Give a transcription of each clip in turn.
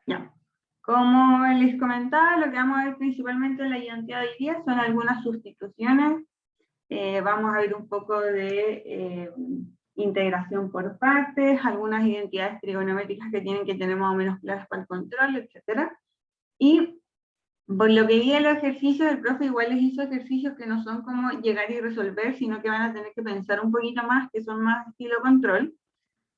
Ya. Como les comentaba, lo que vamos a ver principalmente en la identidad de hoy día son algunas sustituciones. Vamos a ver un poco de integración por partes, algunas identidades trigonométricas que tienen que tener más o menos claras para el control, etc. Y por lo que vi en los ejercicios, el profe igual les hizo ejercicios que no son como llegar y resolver, sino que van a tener que pensar un poquito más, que son más estilo control,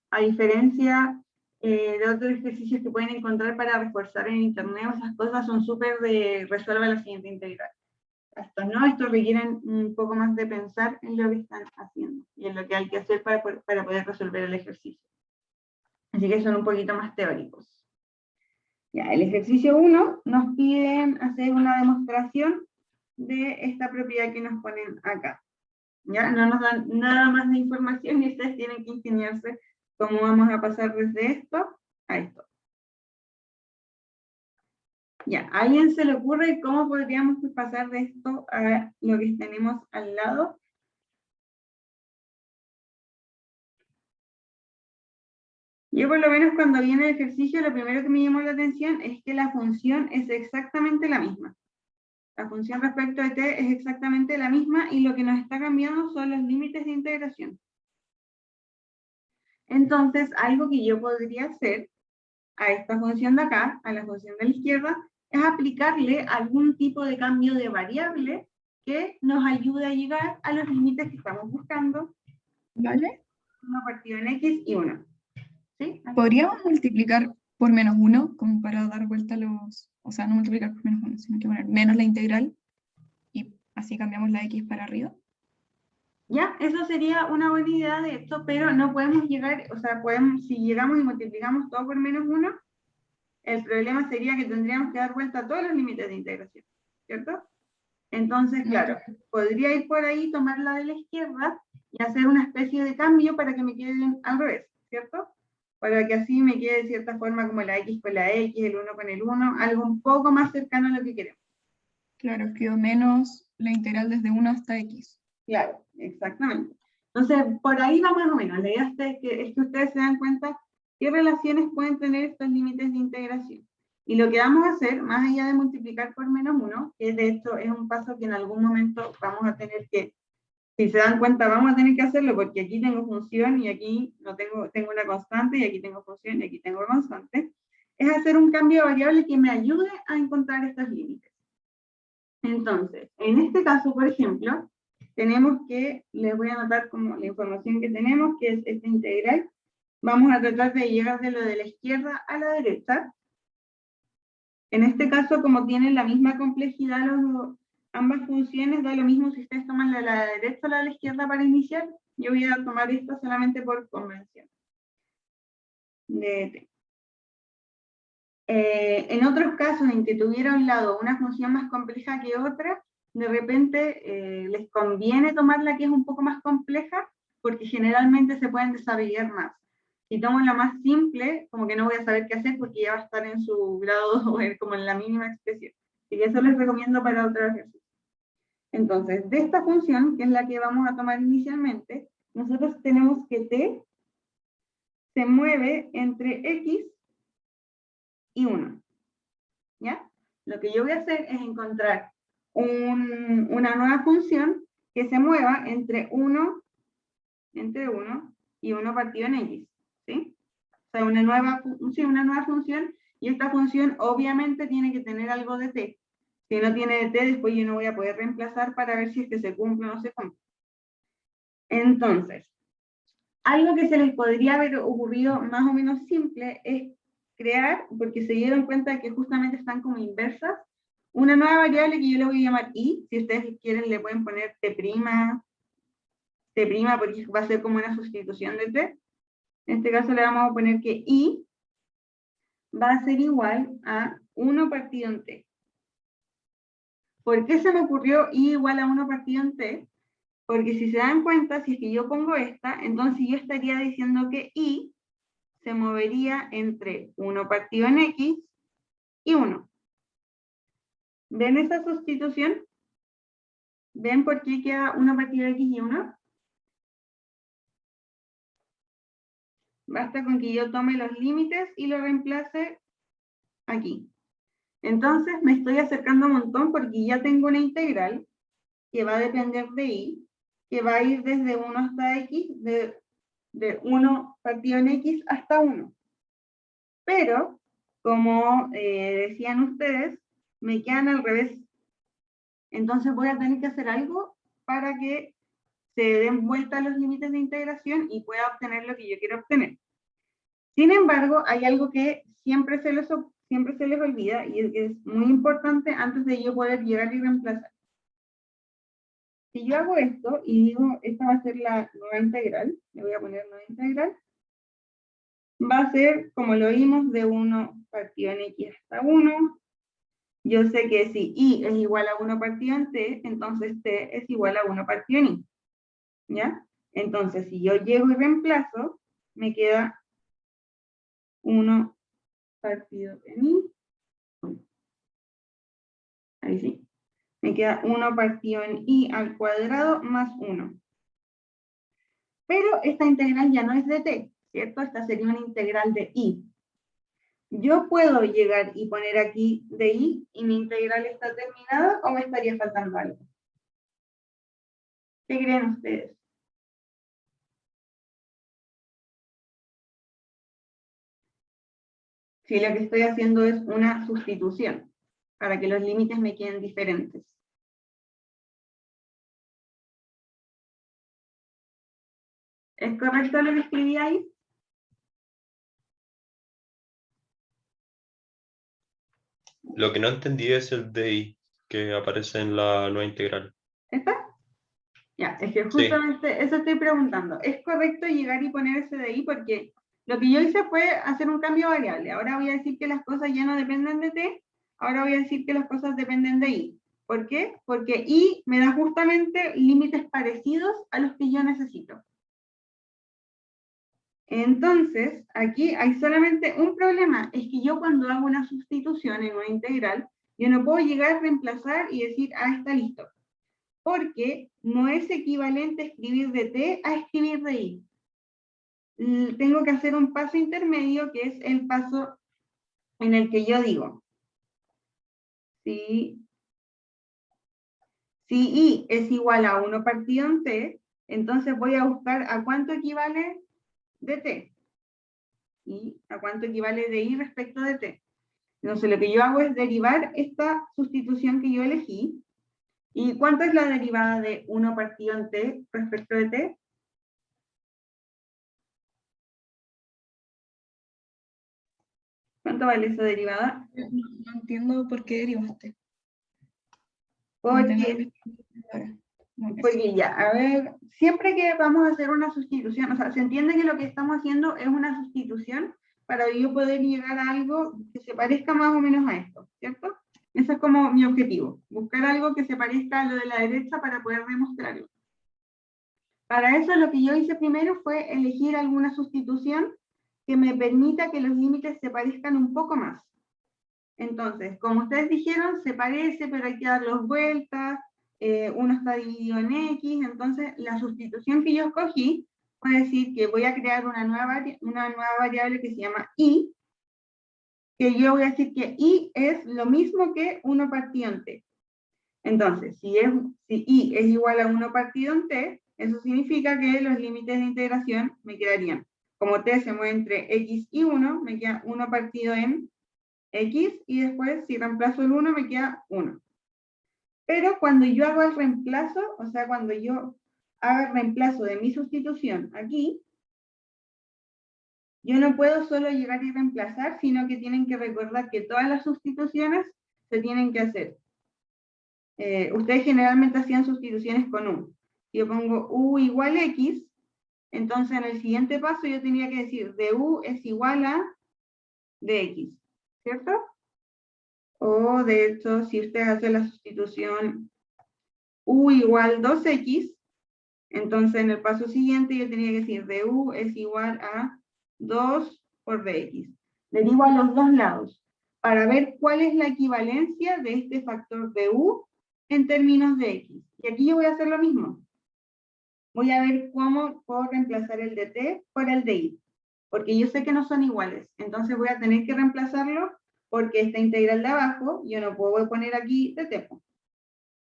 a diferencia de otros ejercicios que pueden encontrar para reforzar en internet. Esas cosas son súper de resuelva la siguiente integral. Estos no, estos requieren un poco más de pensar en lo que están haciendo y en lo que hay que hacer para poder resolver el ejercicio. Así que son un poquito más teóricos. Ya, el ejercicio 1 nos piden hacer una demostración de esta propiedad que nos ponen acá. ¿Ya? No nos dan nada más de información y ustedes tienen que ingeniarse cómo vamos a pasar desde esto a esto. Ya, ¿a alguien se le ocurre cómo podríamos pasar de esto a lo que tenemos al lado? Yo por lo menos cuando viene el ejercicio, lo primero que me llamó la atención es que la función es exactamente la misma. La función respecto de t es exactamente la misma y lo que nos está cambiando son los límites de integración. Entonces, algo que yo podría hacer a esta función de acá, a la función de la izquierda, es aplicarle algún tipo de cambio de variable que nos ayude a llegar a los límites que estamos buscando. ¿Vale? 1 partido en x y 1. ¿Sí? ¿Podríamos multiplicar por menos 1 como para dar vuelta a los... O sea, no multiplicar por menos 1, sino que poner menos la integral y así cambiamos la x para arriba? Ya, eso sería una buena idea de esto, pero no podemos llegar, o sea, si llegamos y multiplicamos todo por menos 1, el problema sería que tendríamos que dar vuelta a todos los límites de integración, ¿cierto? Entonces, claro, podría ir por ahí, tomar la de la izquierda y hacer una especie de cambio para que me queden al revés, ¿cierto? Para que así me quede de cierta forma como la x con la x, el 1 con el 1, algo un poco más cercano a lo que queremos. Claro, quedó menos la integral desde 1 hasta x. Claro, exactamente. Entonces, por ahí va más o menos. La idea es que ustedes se dan cuenta qué relaciones pueden tener estos límites de integración. Y lo que vamos a hacer, más allá de multiplicar por menos 1, que de hecho es un paso que en algún momento vamos a tener que, si se dan cuenta, vamos a tener que hacerlo porque aquí tengo función y aquí no tengo una constante y aquí tengo función y aquí tengo constante, es hacer un cambio de variable que me ayude a encontrar estos límites. Entonces, en este caso, por ejemplo, tenemos que, les voy a anotar como la información que tenemos, que es esta integral. Vamos a tratar de llegar de lo de la izquierda a la derecha. En este caso, como tienen la misma complejidad ambas funciones, da lo mismo si ustedes toman la de la derecha o la de la izquierda para iniciar. Yo voy a tomar esto solamente por convención de t. En otros casos en que tuviera a un lado una función más compleja que otra, de repente les conviene tomar la que es un poco más compleja, porque generalmente se pueden desarrollar más. Si tomo la más simple, como que no voy a saber qué hacer porque ya va a estar en su grado o como en la mínima expresión. Y eso les recomiendo para otro ejercicio. Entonces, de esta función, que es la que vamos a tomar inicialmente, nosotros tenemos que t se mueve entre x y 1. ¿Ya? Lo que yo voy a hacer es encontrar una nueva función que se mueva entre 1 y 1 partido en x, ¿sí? O sea, una nueva función, y esta función obviamente tiene que tener algo de t. Si no tiene de t, después yo no voy a poder reemplazar para ver si es que se cumple o no se cumple. Entonces, algo que se les podría haber ocurrido más o menos simple es crear, porque se dieron cuenta de que justamente están como inversas, una nueva variable que yo le voy a llamar i. Si ustedes quieren le pueden poner t', porque va a ser como una sustitución de t. En este caso le vamos a poner que i va a ser igual a 1 partido en t. ¿Por qué se me ocurrió i igual a 1 partido en t? Porque si se dan cuenta, si es que yo pongo esta, entonces yo estaría diciendo que i se movería entre 1 partido en x y 1. ¿Ven esa sustitución? ¿Ven por qué queda 1 partido de x y 1? Basta con que yo tome los límites y lo reemplace aquí. Entonces me estoy acercando un montón porque ya tengo una integral que va a depender de y, que va a ir desde 1 hasta x, de 1 partido en x hasta 1. Pero, como decían ustedes, me quedan al revés. Entonces voy a tener que hacer algo para que se den vuelta los límites de integración y pueda obtener lo que yo quiero obtener. Sin embargo, hay algo que siempre se les olvida y es muy importante antes de yo poder llegar y reemplazar. Si yo hago esto y digo, esta va a ser la nueva integral, le voy a poner nueva integral, va a ser, como lo vimos, de 1 partido en x hasta 1. Yo sé que si y es igual a 1 partido en t, entonces t es igual a 1 partido en y. ¿Ya? Entonces, si yo llego y reemplazo, me queda 1 partido en y. Ahí sí. Me queda 1 partido en y al cuadrado más 1. Pero esta integral ya no es de t, ¿cierto? Esta sería una integral de y. ¿Yo puedo llegar y poner aquí de y mi integral está terminada o me estaría faltando algo? ¿Qué creen ustedes? Si lo que estoy haciendo es una sustitución, para que los límites me queden diferentes. ¿Es correcto lo que escribí ahí? Lo que no entendí es el DI que aparece en la nueva integral. ¿Está? Ya, es que Sí. justamente eso estoy preguntando. ¿Es correcto llegar y poner ese de ahí? Porque lo que yo hice fue hacer un cambio variable. Ahora voy a decir que las cosas ya no dependen de t, ahora voy a decir que las cosas dependen de y. ¿Por qué? Porque y me da justamente límites parecidos a los que yo necesito. Entonces, aquí hay solamente un problema, es que yo cuando hago una sustitución en una integral, yo no puedo llegar a reemplazar y decir, ah, está listo. Porque no es equivalente escribir de t a escribir de y. Tengo que hacer un paso intermedio, que es el paso en el que yo digo, si y es igual a 1 partido en t, entonces voy a buscar a cuánto equivale de t. Y a cuánto equivale de y respecto de t. Entonces lo que yo hago es derivar esta sustitución que yo elegí. ¿Y cuánto es la derivada de 1 partido en t respecto de t? ¿Cuánto vale esa derivada? No entiendo por qué derivaste. No Porque, entiendo ahora. No, eso. porque ya, a ver, siempre que vamos a hacer una sustitución, o sea, se entiende que lo que estamos haciendo es una sustitución para yo poder llegar a algo que se parezca más o menos a esto, ¿cierto? Ese es como mi objetivo, buscar algo que se parezca a lo de la derecha para poder demostrarlo. Para eso lo que yo hice primero fue elegir alguna sustitución que me permita que los límites se parezcan un poco más. Entonces, como ustedes dijeron, se parece, pero hay que dar dos vueltas, uno está dividido en X, entonces la sustitución que yo escogí fue decir que voy a crear una nueva variable que se llama y, que yo voy a decir que y es lo mismo que 1 partido en t. Entonces, si y es igual a 1 partido en t, eso significa que los límites de integración me quedarían, como t se mueve entre x y 1, me queda 1 partido en x, y después si reemplazo el 1 me queda 1. Pero cuando yo hago el reemplazo, o sea, cuando yo haga el reemplazo de mi sustitución aquí, yo no puedo solo llegar y reemplazar, sino que tienen que recordar que todas las sustituciones se tienen que hacer. Ustedes generalmente hacían sustituciones con u. Si yo pongo u igual x, entonces en el siguiente paso yo tenía que decir de u es igual a dx, ¿cierto? O de hecho, si ustedes hacen la sustitución u igual 2x, entonces en el paso siguiente yo tenía que decir de u es igual a 2 por dx. Derivo a los dos lados para ver cuál es la equivalencia de este factor de u en términos de x. Y aquí yo voy a hacer lo mismo. Voy a ver cómo puedo reemplazar el de t por el de y. Porque yo sé que no son iguales. Entonces voy a tener que reemplazarlo porque esta integral de abajo, yo no puedo poner aquí dt.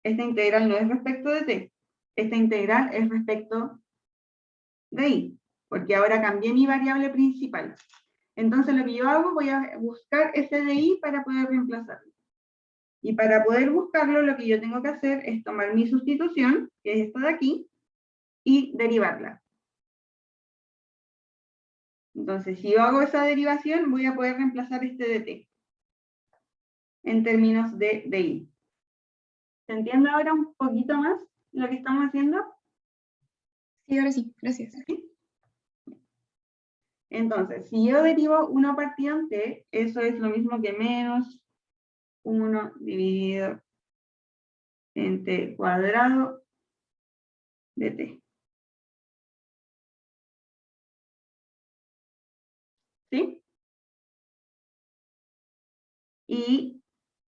Esta integral no es respecto de t. Esta integral es respecto de i, porque ahora cambié mi variable principal. Entonces lo que yo hago, voy a buscar ese de i para poder reemplazarlo. Y para poder buscarlo, lo que yo tengo que hacer es tomar mi sustitución, que es esta de aquí, y derivarla. Entonces, si yo hago esa derivación, voy a poder reemplazar este de t en términos de i. ¿Se entiende ahora un poquito más lo que estamos haciendo? Sí, ahora sí, gracias. ¿Sí? Entonces, si yo derivo 1 partido en t, eso es lo mismo que menos 1 dividido en t cuadrado de t. ¿Sí? Y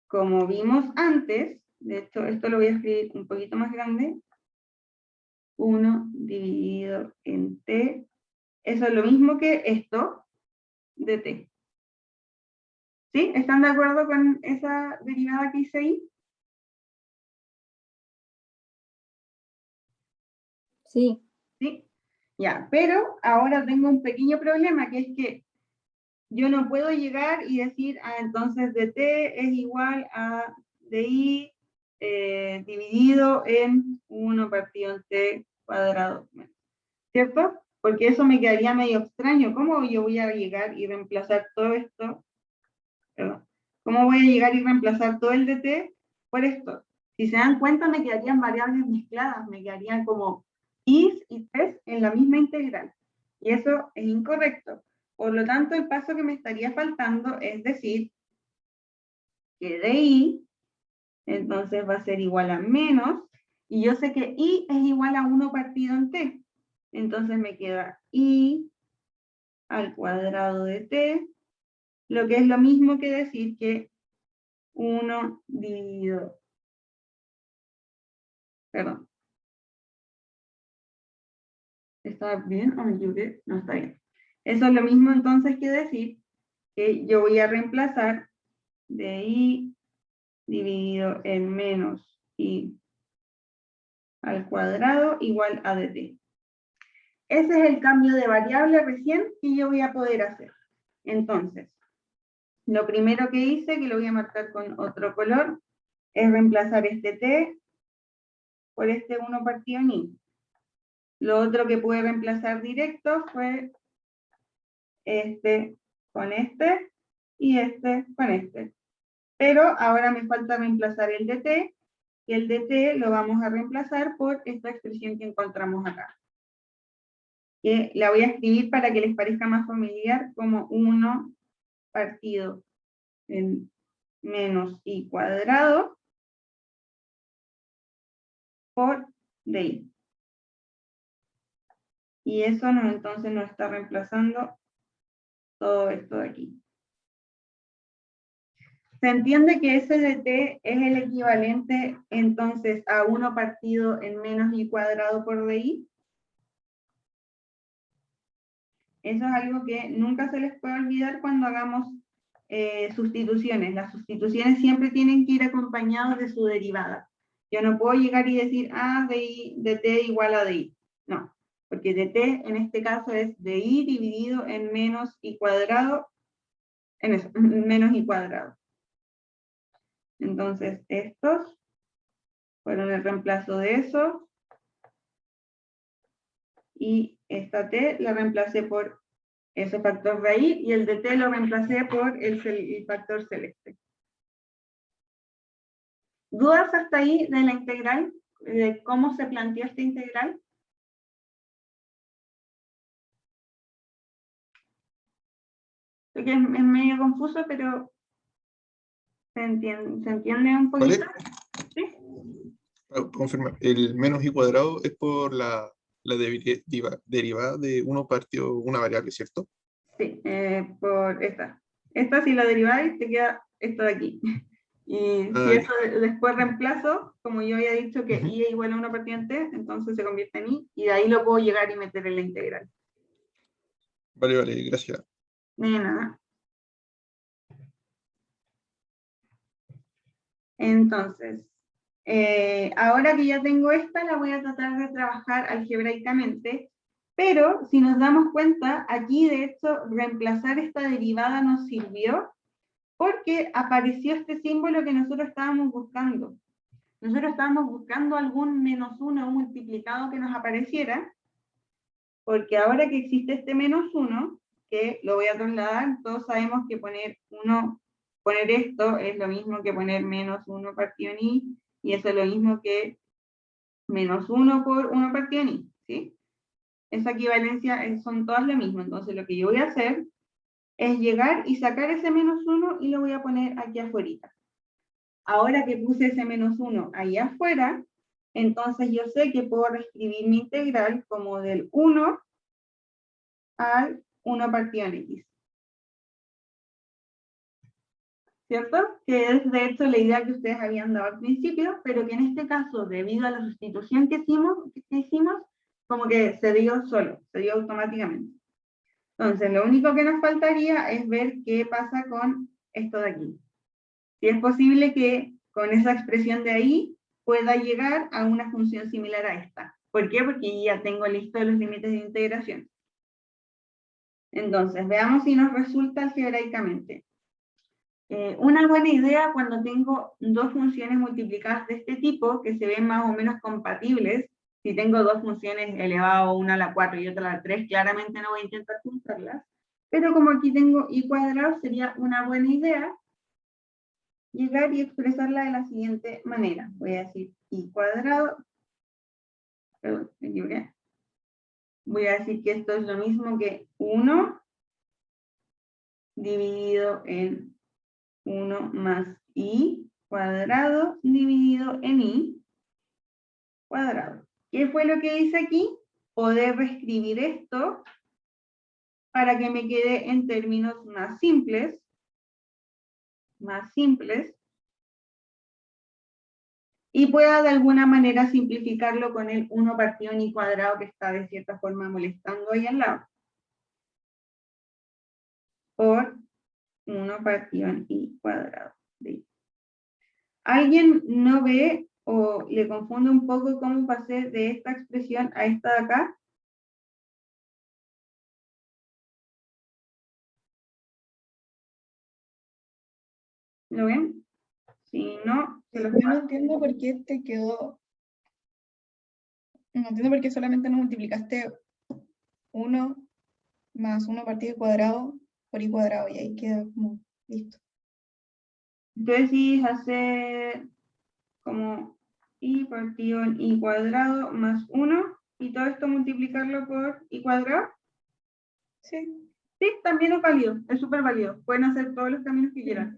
como vimos antes, de hecho esto lo voy a escribir un poquito más grande, 1 dividido en t, eso es lo mismo que esto de t. ¿Sí? ¿Están de acuerdo con esa derivada que hice ahí? Sí. ¿Sí? Ya, pero ahora tengo un pequeño problema, que es que yo no puedo llegar y decir, entonces dt es igual a di dividido en 1 partido en t cuadrado, ¿cierto? Porque eso me quedaría medio extraño. ¿Cómo yo voy a llegar y reemplazar todo esto? Perdón. ¿Cómo voy a llegar y reemplazar todo el dt por esto? Si se dan cuenta, me quedarían variables mezcladas, me quedarían como is y t's en la misma integral. Y eso es incorrecto. Por lo tanto, el paso que me estaría faltando es decir que di, entonces va a ser igual a menos, y yo sé que i es igual a 1 partido en t. Entonces me queda i al cuadrado de t, lo que es lo mismo que decir que 1 dividido, perdón. ¿Está bien o me equivoqué? No, está bien. Eso es lo mismo entonces que decir que yo voy a reemplazar de i dividido en menos i al cuadrado igual a dt. Ese es el cambio de variable recién que yo voy a poder hacer. Entonces, lo primero que hice, que lo voy a marcar con otro color, es reemplazar este t por este 1 partido en i. Lo otro que pude reemplazar directo fue este con este y este con este. Pero ahora me falta reemplazar el dt, y el dt lo vamos a reemplazar por esta expresión que encontramos acá. Que la voy a escribir para que les parezca más familiar como 1 partido en menos i cuadrado por di. Y eso entonces nos está reemplazando todo esto de aquí. ¿Se entiende que ese dt es el equivalente entonces a 1 partido en menos i cuadrado por di? Eso es algo que nunca se les puede olvidar cuando hagamos sustituciones. Las sustituciones siempre tienen que ir acompañadas de su derivada. Yo no puedo llegar y decir, dt igual a di. No, porque dt en este caso es di dividido en menos i cuadrado, menos i cuadrado. Entonces, estos fueron el reemplazo de eso. Y esta t la reemplacé por ese factor raíz, y el de t lo reemplacé por el factor celeste. ¿Dudas hasta ahí de la integral? ¿De cómo se planteó esta integral? Sé que es medio confuso, pero ¿se entiende un poquito? ¿Vale? ¿Sí? Confirmar. El menos i cuadrado es por la derivada de 1 partido una variable, ¿cierto? Sí, por esta. Esta, si la deriváis, te queda esto de aquí. Y si eso después reemplazo, como yo había dicho que i es igual a 1 partido en t, entonces se convierte en i, y de ahí lo puedo llegar y meter en la integral. Vale, vale, gracias. De nada. Entonces, ahora que ya tengo esta, la voy a tratar de trabajar algebraicamente, pero si nos damos cuenta, aquí de hecho reemplazar esta derivada nos sirvió porque apareció este símbolo que nosotros estábamos buscando. Nosotros estábamos buscando algún -1 multiplicado que nos apareciera, porque ahora que existe este -1, que lo voy a trasladar, todos sabemos que poner esto es lo mismo que poner -1 partido en i, y eso es lo mismo que -1 por 1 partido en i, ¿sí? Esa equivalencia son todas lo mismo, entonces lo que yo voy a hacer es llegar y sacar ese -1 y lo voy a poner aquí afuera. Ahora que puse ese -1 ahí afuera, entonces yo sé que puedo reescribir mi integral como del 1 al 1 partido en x. ¿Cierto? Que es de hecho la idea que ustedes habían dado al principio, pero que en este caso, debido a la sustitución que hicimos, como que se dio solo, se dio automáticamente. Entonces, lo único que nos faltaría es ver qué pasa con esto de aquí. Si es posible que con esa expresión de ahí pueda llegar a una función similar a esta. ¿Por qué? Porque ya tengo listos los límites de integración. Entonces, veamos si nos resulta algebraicamente. Una buena idea cuando tengo dos funciones multiplicadas de este tipo, que se ven más o menos compatibles, si tengo dos funciones elevado, una a la 4 y otra a la 3, claramente no voy a intentar juntarlas, pero como aquí tengo i cuadrado, sería una buena idea llegar y expresarla de la siguiente manera. Voy a decir i cuadrado, perdón, me equivoqué. Voy a decir que esto es lo mismo que 1 dividido en 1 más i cuadrado dividido en i cuadrado. ¿Qué fue lo que hice aquí? Poder reescribir esto para que me quede en términos más simples, y pueda de alguna manera simplificarlo con el 1 partido en i cuadrado que está de cierta forma molestando ahí al lado. Por 1 partido en i cuadrado de i. ¿Alguien no ve o le confunde un poco cómo pasé de esta expresión a esta de acá? ¿Lo ven? Si no, se los Yo no entiendo por qué te quedó. No entiendo por qué solamente nos multiplicaste 1 más 1 partido cuadrado por i cuadrado y ahí queda como listo. Entonces sí, hacer como i partido en i cuadrado más 1 y todo esto multiplicarlo por i cuadrado. Sí. Sí, también es válido, es súper válido. Pueden hacer todos los caminos que quieran.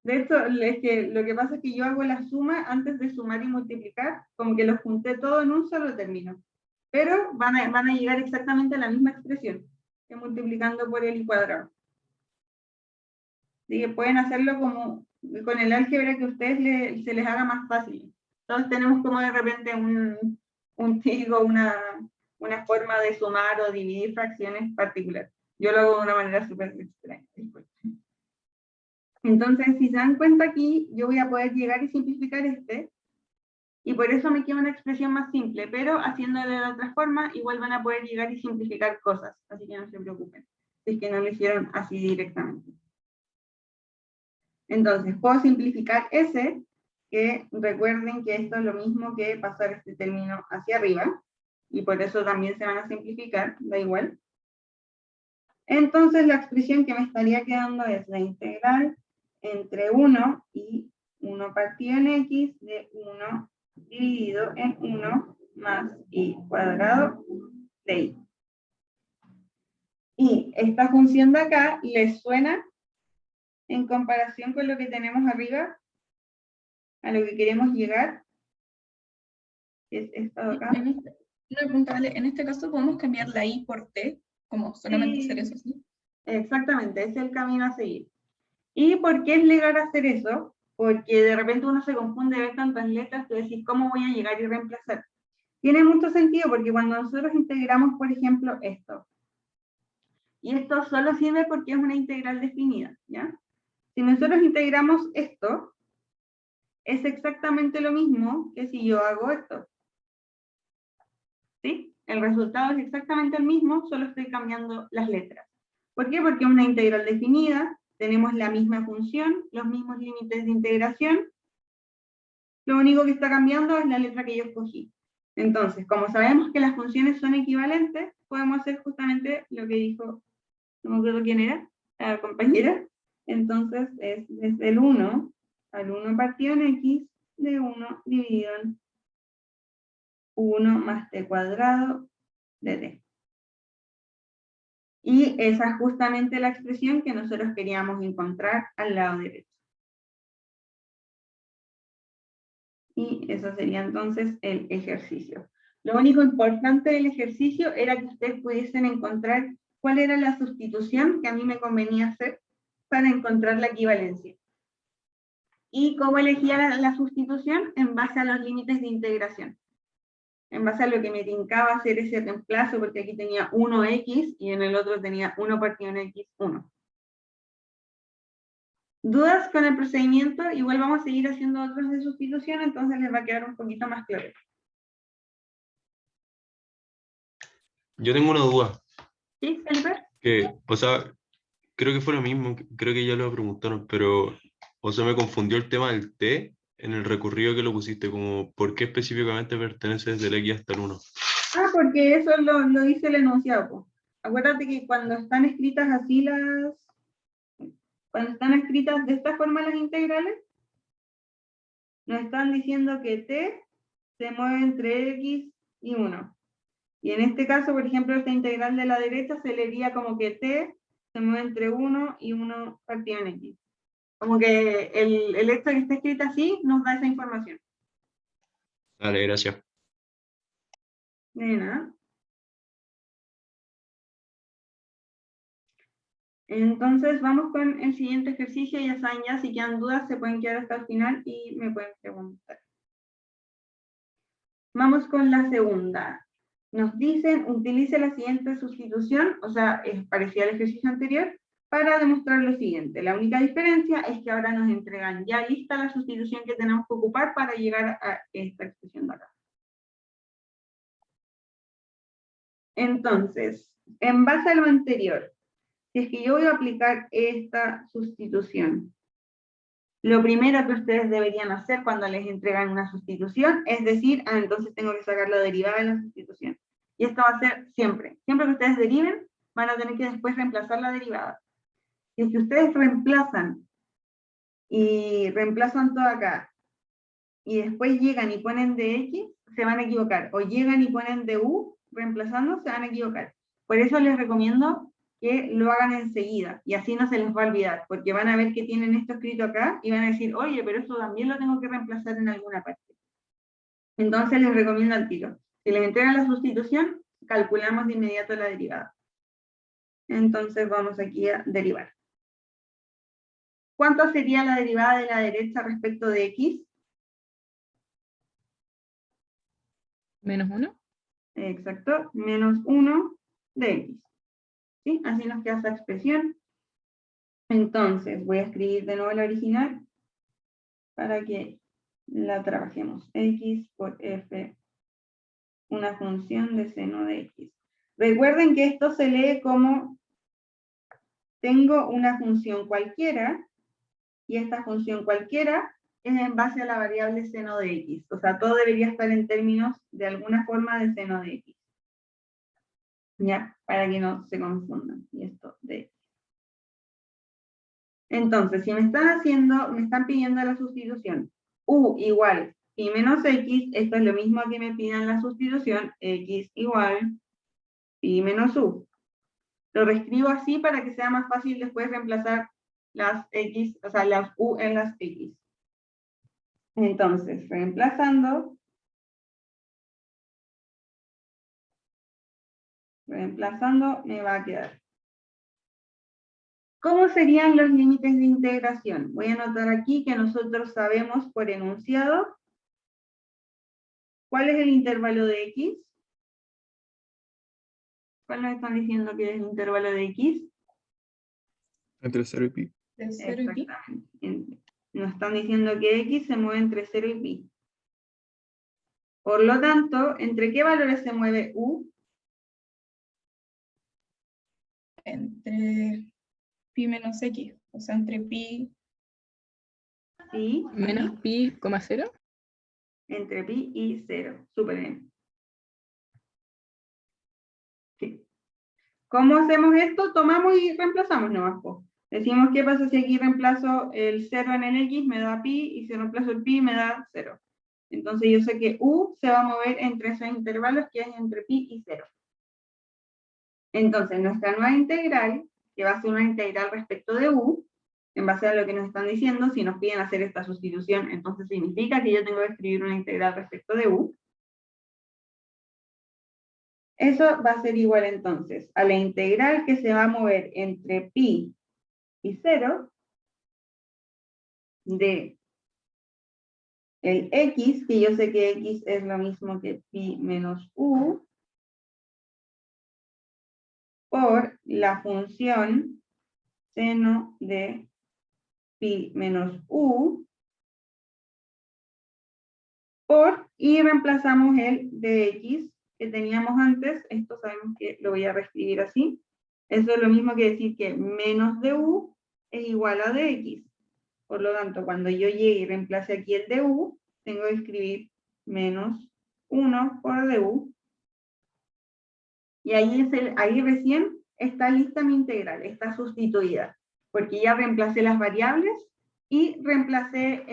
De hecho, es que lo que pasa es que yo hago la suma antes de sumar y multiplicar, como que lo junté todo en un solo término. Pero van a llegar exactamente a la misma expresión, que multiplicando por el i cuadrado. Así que pueden hacerlo como con el álgebra que a ustedes se les haga más fácil. Todos tenemos como de repente un tic o una forma de sumar o dividir fracciones particular. Yo lo hago de una manera súper extraña. Entonces, si se dan cuenta aquí, yo voy a poder llegar y simplificar este, y por eso me queda una expresión más simple, pero haciéndolo de otra forma, igual van a poder llegar y simplificar cosas, así que no se preocupen, si es que no lo hicieron así directamente. Entonces, puedo simplificar ese, que recuerden que esto es lo mismo que pasar este término hacia arriba, y por eso también se van a simplificar, da igual. Entonces, la expresión que me estaría quedando es la integral entre 1 y 1 partido en x de 1 dividido en 1 más i cuadrado de i. Y esta función de acá, ¿les suena en comparación con lo que tenemos arriba? A lo que queremos llegar. Es esta de acá. Una pregunta, ¿vale? En este caso podemos cambiar la i por t, como solamente hacer eso, ¿sí? Exactamente, ese es el camino a seguir. ¿Y por qué es legal hacer eso? Porque de repente uno se confunde de ver tantas letras, tú decís, ¿cómo voy a llegar y reemplazar? Tiene mucho sentido porque cuando nosotros integramos, por ejemplo, esto, y esto solo sirve porque es una integral definida, ¿ya? Si nosotros integramos esto, es exactamente lo mismo que si yo hago esto. ¿Sí? El resultado es exactamente el mismo, solo estoy cambiando las letras. ¿Por qué? Porque es una integral definida, tenemos la misma función, los mismos límites de integración, lo único que está cambiando es la letra que yo escogí. Entonces, como sabemos que las funciones son equivalentes, podemos hacer justamente lo que dijo, no me acuerdo quién era, la compañera. Entonces, es desde el 1 al 1 partido en x de 1 dividido en 1 más t cuadrado de t. Y esa es justamente la expresión que nosotros queríamos encontrar al lado derecho. Y eso sería entonces el ejercicio. Lo único importante del ejercicio era que ustedes pudiesen encontrar cuál era la sustitución que a mí me convenía hacer para encontrar la equivalencia. Y cómo elegía la sustitución en base a los límites de integración. En base a lo que me tincaba hacer ese reemplazo, porque aquí tenía 1x y en el otro tenía 1 partido en x, 1. ¿Dudas con el procedimiento? Igual vamos a seguir haciendo otros de sustitución, entonces les va a quedar un poquito más claro. Yo tengo una duda, ¿Sí, Felipe? que, o sea, creo que fue lo mismo, creo que ya lo preguntaron, pero, o sea, me confundió el tema del t en el recurrido que lo pusiste, como, ¿por qué específicamente pertenece desde el x hasta el 1? Ah, porque eso lo dice el enunciado. Po. Acuérdate que cuando están escritas así cuando están escritas de esta forma las integrales, nos están diciendo que t se mueve entre x y 1. Y en este caso, por ejemplo, esta integral de la derecha se leería como que t se mueve entre 1 y 1 partido en x. Como que el hecho de que esté escrita así nos da esa información. Vale, gracias. De nada. Entonces vamos con el siguiente ejercicio. Ya saben, ya si quedan dudas se pueden quedar hasta el final y me pueden preguntar. Vamos con la segunda. Nos dicen, utilice la siguiente sustitución, o sea, es parecida al ejercicio anterior, para demostrar lo siguiente. La única diferencia es que ahora nos entregan ya lista la sustitución que tenemos que ocupar para llegar a esta expresión de acá. Entonces, en base a lo anterior, si es que yo voy a aplicar esta sustitución, lo primero que ustedes deberían hacer cuando les entregan una sustitución es decir, entonces tengo que sacar la derivada de la sustitución. Y esto va a ser siempre. Siempre que ustedes deriven, van a tener que después reemplazar la derivada. Y es que ustedes reemplazan y reemplazan todo acá, y después llegan y ponen de x, se van a equivocar. O llegan y ponen de u, reemplazando, se van a equivocar. Por eso les recomiendo que lo hagan enseguida, y así no se les va a olvidar, porque van a ver que tienen esto escrito acá, y van a decir, oye, pero esto también lo tengo que reemplazar en alguna parte. Entonces les recomiendo al tiro. Si les entregan la sustitución, calculamos de inmediato la derivada. Entonces vamos aquí a derivar. ¿Cuánto sería la derivada de la derecha respecto de x? Menos 1. Exacto, menos 1 de x. ¿Sí? Así nos queda esa expresión. Entonces, voy a escribir de nuevo la original para que la trabajemos. X por f, una función de seno de x. Recuerden que esto se lee como tengo una función cualquiera, y esta función cualquiera es en base a la variable seno de x. O sea, todo debería estar en términos de alguna forma de seno de x. ¿Ya? Para que no se confundan. Y esto de x. Entonces, si me están pidiendo la sustitución u igual y menos x, esto es lo mismo que me pidan la sustitución x igual y menos u. Lo reescribo así para que sea más fácil después reemplazar las x, o sea, las u en las x. Entonces, reemplazando me va a quedar. ¿Cómo serían los límites de integración? Voy a anotar aquí que nosotros sabemos por enunciado cuál es el intervalo de x. ¿Cuál nos están diciendo que es el intervalo de x? Entre 0 y pi. De 0 y pi. Exactamente. están diciendo que x se mueve entre 0 y pi. Por lo tanto, ¿entre qué valores se mueve u? Entre pi menos x, o sea, entre pi Sí, Menos pi, coma 0. entre pi y 0. Súper bien. Sí. ¿Cómo hacemos esto? Tomamos y reemplazamos nomás, po. Decimos, ¿qué pasa si aquí reemplazo el 0 en el x? Me da pi, y si reemplazo el pi, me da 0. Entonces yo sé que u se va a mover entre esos intervalos, que es entre pi y 0. Entonces, nuestra nueva integral, que va a ser una integral respecto de u, en base a lo que nos están diciendo, si nos piden hacer esta sustitución, entonces significa que yo tengo que escribir una integral respecto de u. Eso va a ser igual entonces a la integral que se va a mover entre pi y 0 de el x, que yo sé que x es lo mismo que pi menos u, por la función seno de pi menos u, y reemplazamos el dx que teníamos antes. Esto sabemos que lo voy a reescribir así. Eso es lo mismo que decir que menos du es igual a dx. Por lo tanto, cuando yo llegue y reemplace aquí el du, tengo que escribir menos 1 por du. Y ahí recién está lista mi integral, está sustituida, porque ya reemplacé las variables y reemplacé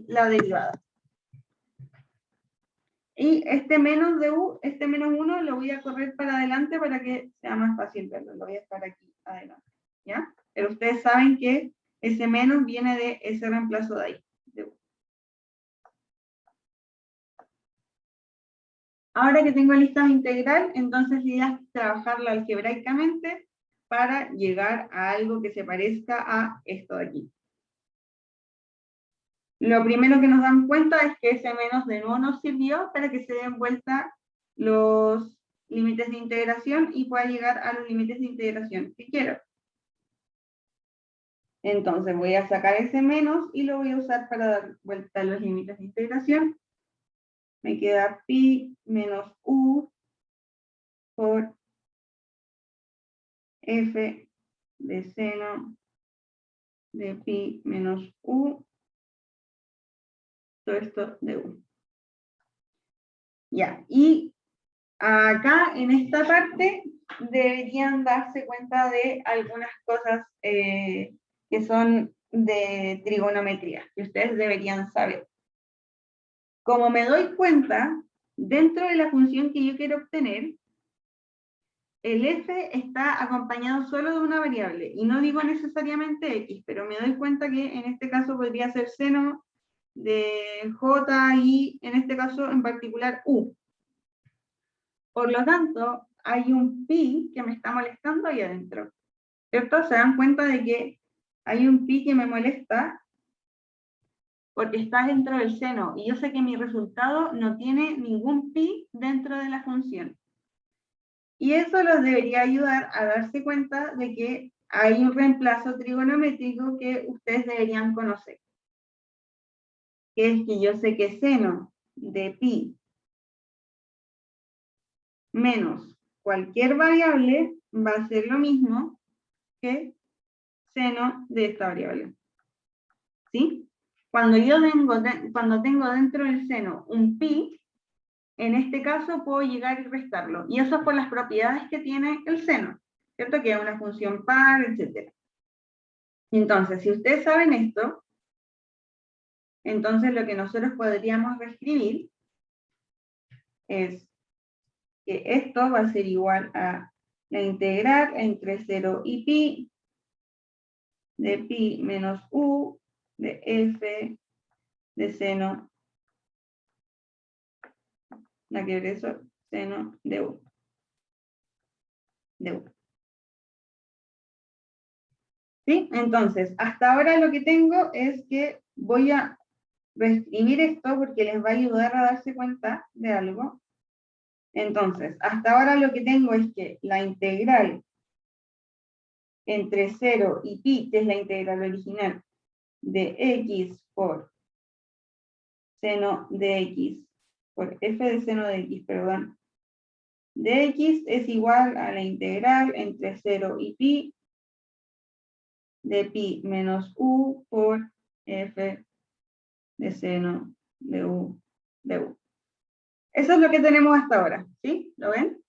la derivada. Y este menos de u, este menos 1 lo voy a correr para adelante para que sea más fácil verlo. Lo voy a estar aquí adelante, ¿ya? Pero ustedes saben que ese menos viene de ese reemplazo de ahí, de u. Ahora que tengo lista mi integral, entonces voy a trabajarla algebraicamente para llegar a algo que se parezca a esto de aquí. Lo primero que nos dan cuenta es que ese menos de nuevo nos sirvió para que se den vuelta los límites de integración y pueda llegar a los límites de integración que quiero. Entonces voy a sacar ese menos y lo voy a usar para dar vuelta a los límites de integración. Me queda pi menos u por f de seno de pi menos u, todo esto de u. Ya, y acá en esta parte deberían darse cuenta de algunas cosas que son de trigonometría, que ustedes deberían saber. Como me doy cuenta, dentro de la función que yo quiero obtener, el f está acompañado solo de una variable, y no digo necesariamente x, pero me doy cuenta que en este caso podría ser seno de j y en este caso en particular u. Por lo tanto, hay un pi que me está molestando ahí adentro, ¿cierto? Se dan cuenta de que hay un pi que me molesta porque está dentro del seno, y yo sé que mi resultado no tiene ningún pi dentro de la función. Y eso los debería ayudar a darse cuenta de que hay un reemplazo trigonométrico que ustedes deberían conocer, que es que yo sé que seno de pi menos cualquier variable va a ser lo mismo que seno de esta variable. ¿Sí? Cuando tengo dentro del seno un pi, en este caso puedo llegar y restarlo. Y eso es por las propiedades que tiene el seno, ¿cierto? Que es una función par, etc. Entonces, si ustedes saben esto, entonces lo que nosotros podríamos reescribir es que esto va a ser igual a la integral entre 0 y pi de pi menos u de f de seno, la que es eso, seno de u. ¿Sí? Entonces, hasta ahora lo que tengo es que voy a reescribir esto porque les va a ayudar a darse cuenta de algo. Entonces, hasta ahora lo que tengo es que la integral entre 0 y pi, que es la integral original, de x por seno de x, por f de seno de x, perdón, de x es igual a la integral entre 0 y pi de pi menos u por f de seno de u de u. Eso es lo que tenemos hasta ahora, ¿sí? ¿Lo ven?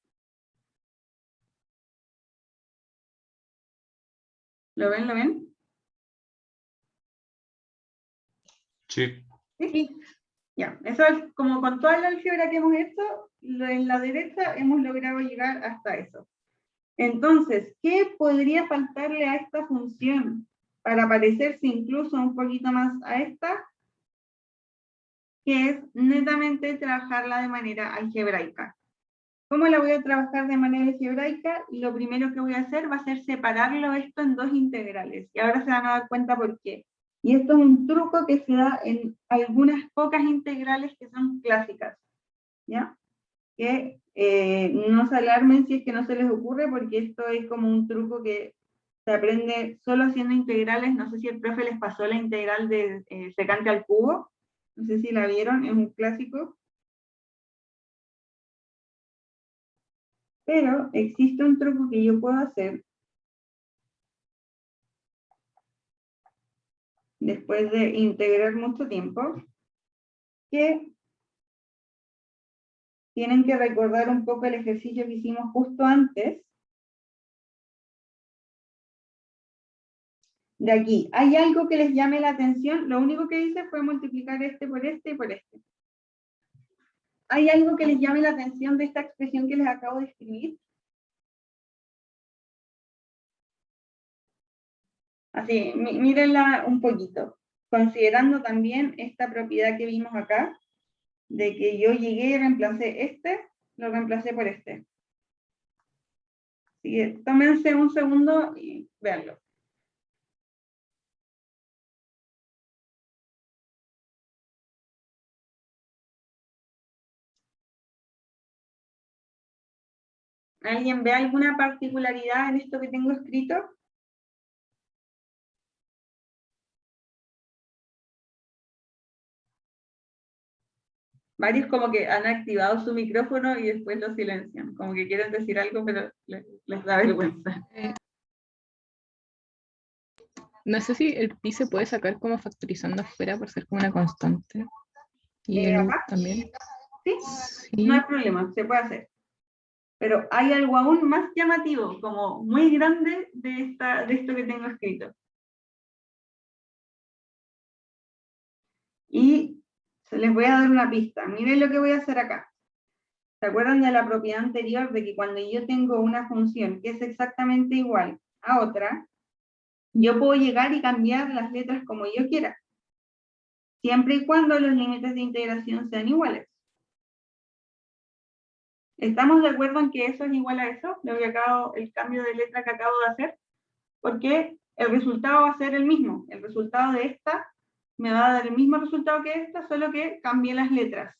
¿Lo ven? ¿Lo ven? Sí. ¿Sí? Ya, eso es como con toda la álgebra que hemos hecho, en la derecha hemos logrado llegar hasta eso. Entonces, ¿qué podría faltarle a esta función para parecerse incluso un poquito más a esta? Que es netamente trabajarla de manera algebraica. ¿Cómo la voy a trabajar de manera algebraica? Lo primero que voy a hacer va a ser separarlo esto en dos integrales. Y ahora se van a dar cuenta por qué. Y esto es un truco que se da en algunas pocas integrales que son clásicas. ¿Ya? Que no se alarmen si es que no se les ocurre, porque esto es como un truco que se aprende solo haciendo integrales. No sé si el profe les pasó la integral de secante al cubo. No sé si la vieron, es un clásico. Pero existe un truco que yo puedo hacer después de integrar mucho tiempo, que tienen que recordar un poco el ejercicio que hicimos justo antes. De aquí, ¿hay algo que les llame la atención? Lo único que hice fue multiplicar este por este y por este. ¿Hay algo que les llame la atención de esta expresión que les acabo de escribir? Así, mírenla un poquito, considerando también esta propiedad que vimos acá, de que yo llegué y reemplacé este, lo reemplacé por este. Así que tómense un segundo y véanlo. ¿Alguien ve alguna particularidad en esto que tengo escrito? Varios como que han activado su micrófono y después lo silencian, como que quieren decir algo, pero les da vergüenza. No sé si el pi se puede sacar como factorizando afuera por ser como una constante. Y el u ¿Acá? también. Sí, Sí. no hay problema, se puede hacer. Pero hay algo aún más llamativo, como muy grande de esto que tengo escrito. Y les voy a dar una pista. Miren lo que voy a hacer acá. ¿Se acuerdan de la propiedad anterior de que cuando yo tengo una función que es exactamente igual a otra, yo puedo llegar y cambiar las letras como yo quiera, siempre y cuando los límites de integración sean iguales? ¿Estamos de acuerdo en que eso es igual a eso? El cambio de letra que acabo de hacer, porque el resultado va a ser el mismo. El resultado de esta me va a dar el mismo resultado que esta, solo que cambié las letras.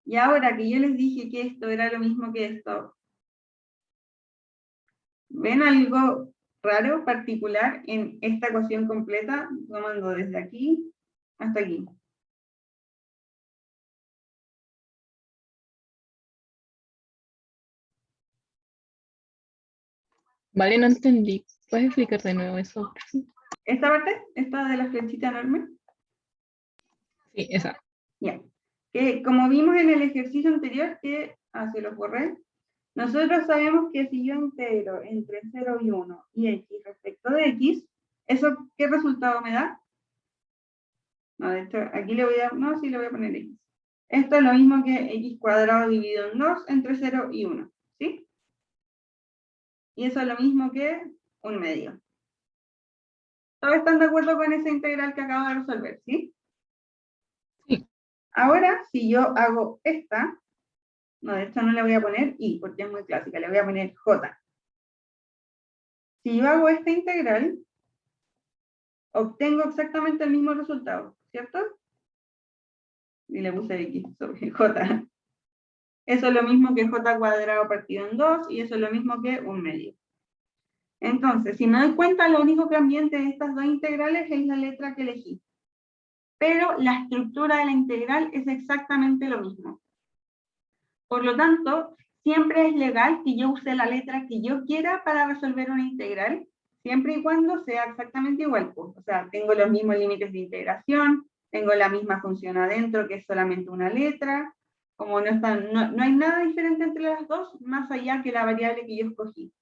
Y ahora que yo les dije que esto era lo mismo que esto, ¿ven algo raro, particular en esta ecuación completa? Tomando desde aquí hasta aquí. Vale, no entendí. ¿Puedes explicar de nuevo eso? ¿Esta parte? ¿Esta de la flechita enorme? Sí, esa. Ya. Que como vimos en el ejercicio anterior, que, se lo borré, nosotros sabemos que si yo integro entre 0 y 1 y x respecto de x, ¿eso qué resultado me da? No, de hecho, aquí le voy a, no, sí le voy a poner x. Esto es lo mismo que x cuadrado dividido en 2 entre 0 y 1, ¿sí? Y eso es lo mismo que 1/2. ¿Todos están de acuerdo con esa integral que acabo de resolver, sí? Sí. Ahora, si yo hago esta, no, de hecho no le voy a poner i, porque es muy clásica, le voy a poner j. Si yo hago esta integral, obtengo exactamente el mismo resultado, ¿cierto? Y le puse x sobre j. Eso es lo mismo que j cuadrado partido en 2, y eso es lo mismo que 1/2. Entonces, si me doy cuenta, lo único cambiante de estas dos integrales es la letra que elegí. Pero la estructura de la integral es exactamente lo mismo. Por lo tanto, siempre es legal que yo use la letra que yo quiera para resolver una integral, siempre y cuando sea exactamente igual. Pues. O sea, tengo los mismos límites de integración, tengo la misma función adentro, que es solamente una letra, como no hay nada diferente entre las dos, más allá que la variable que yo escogí.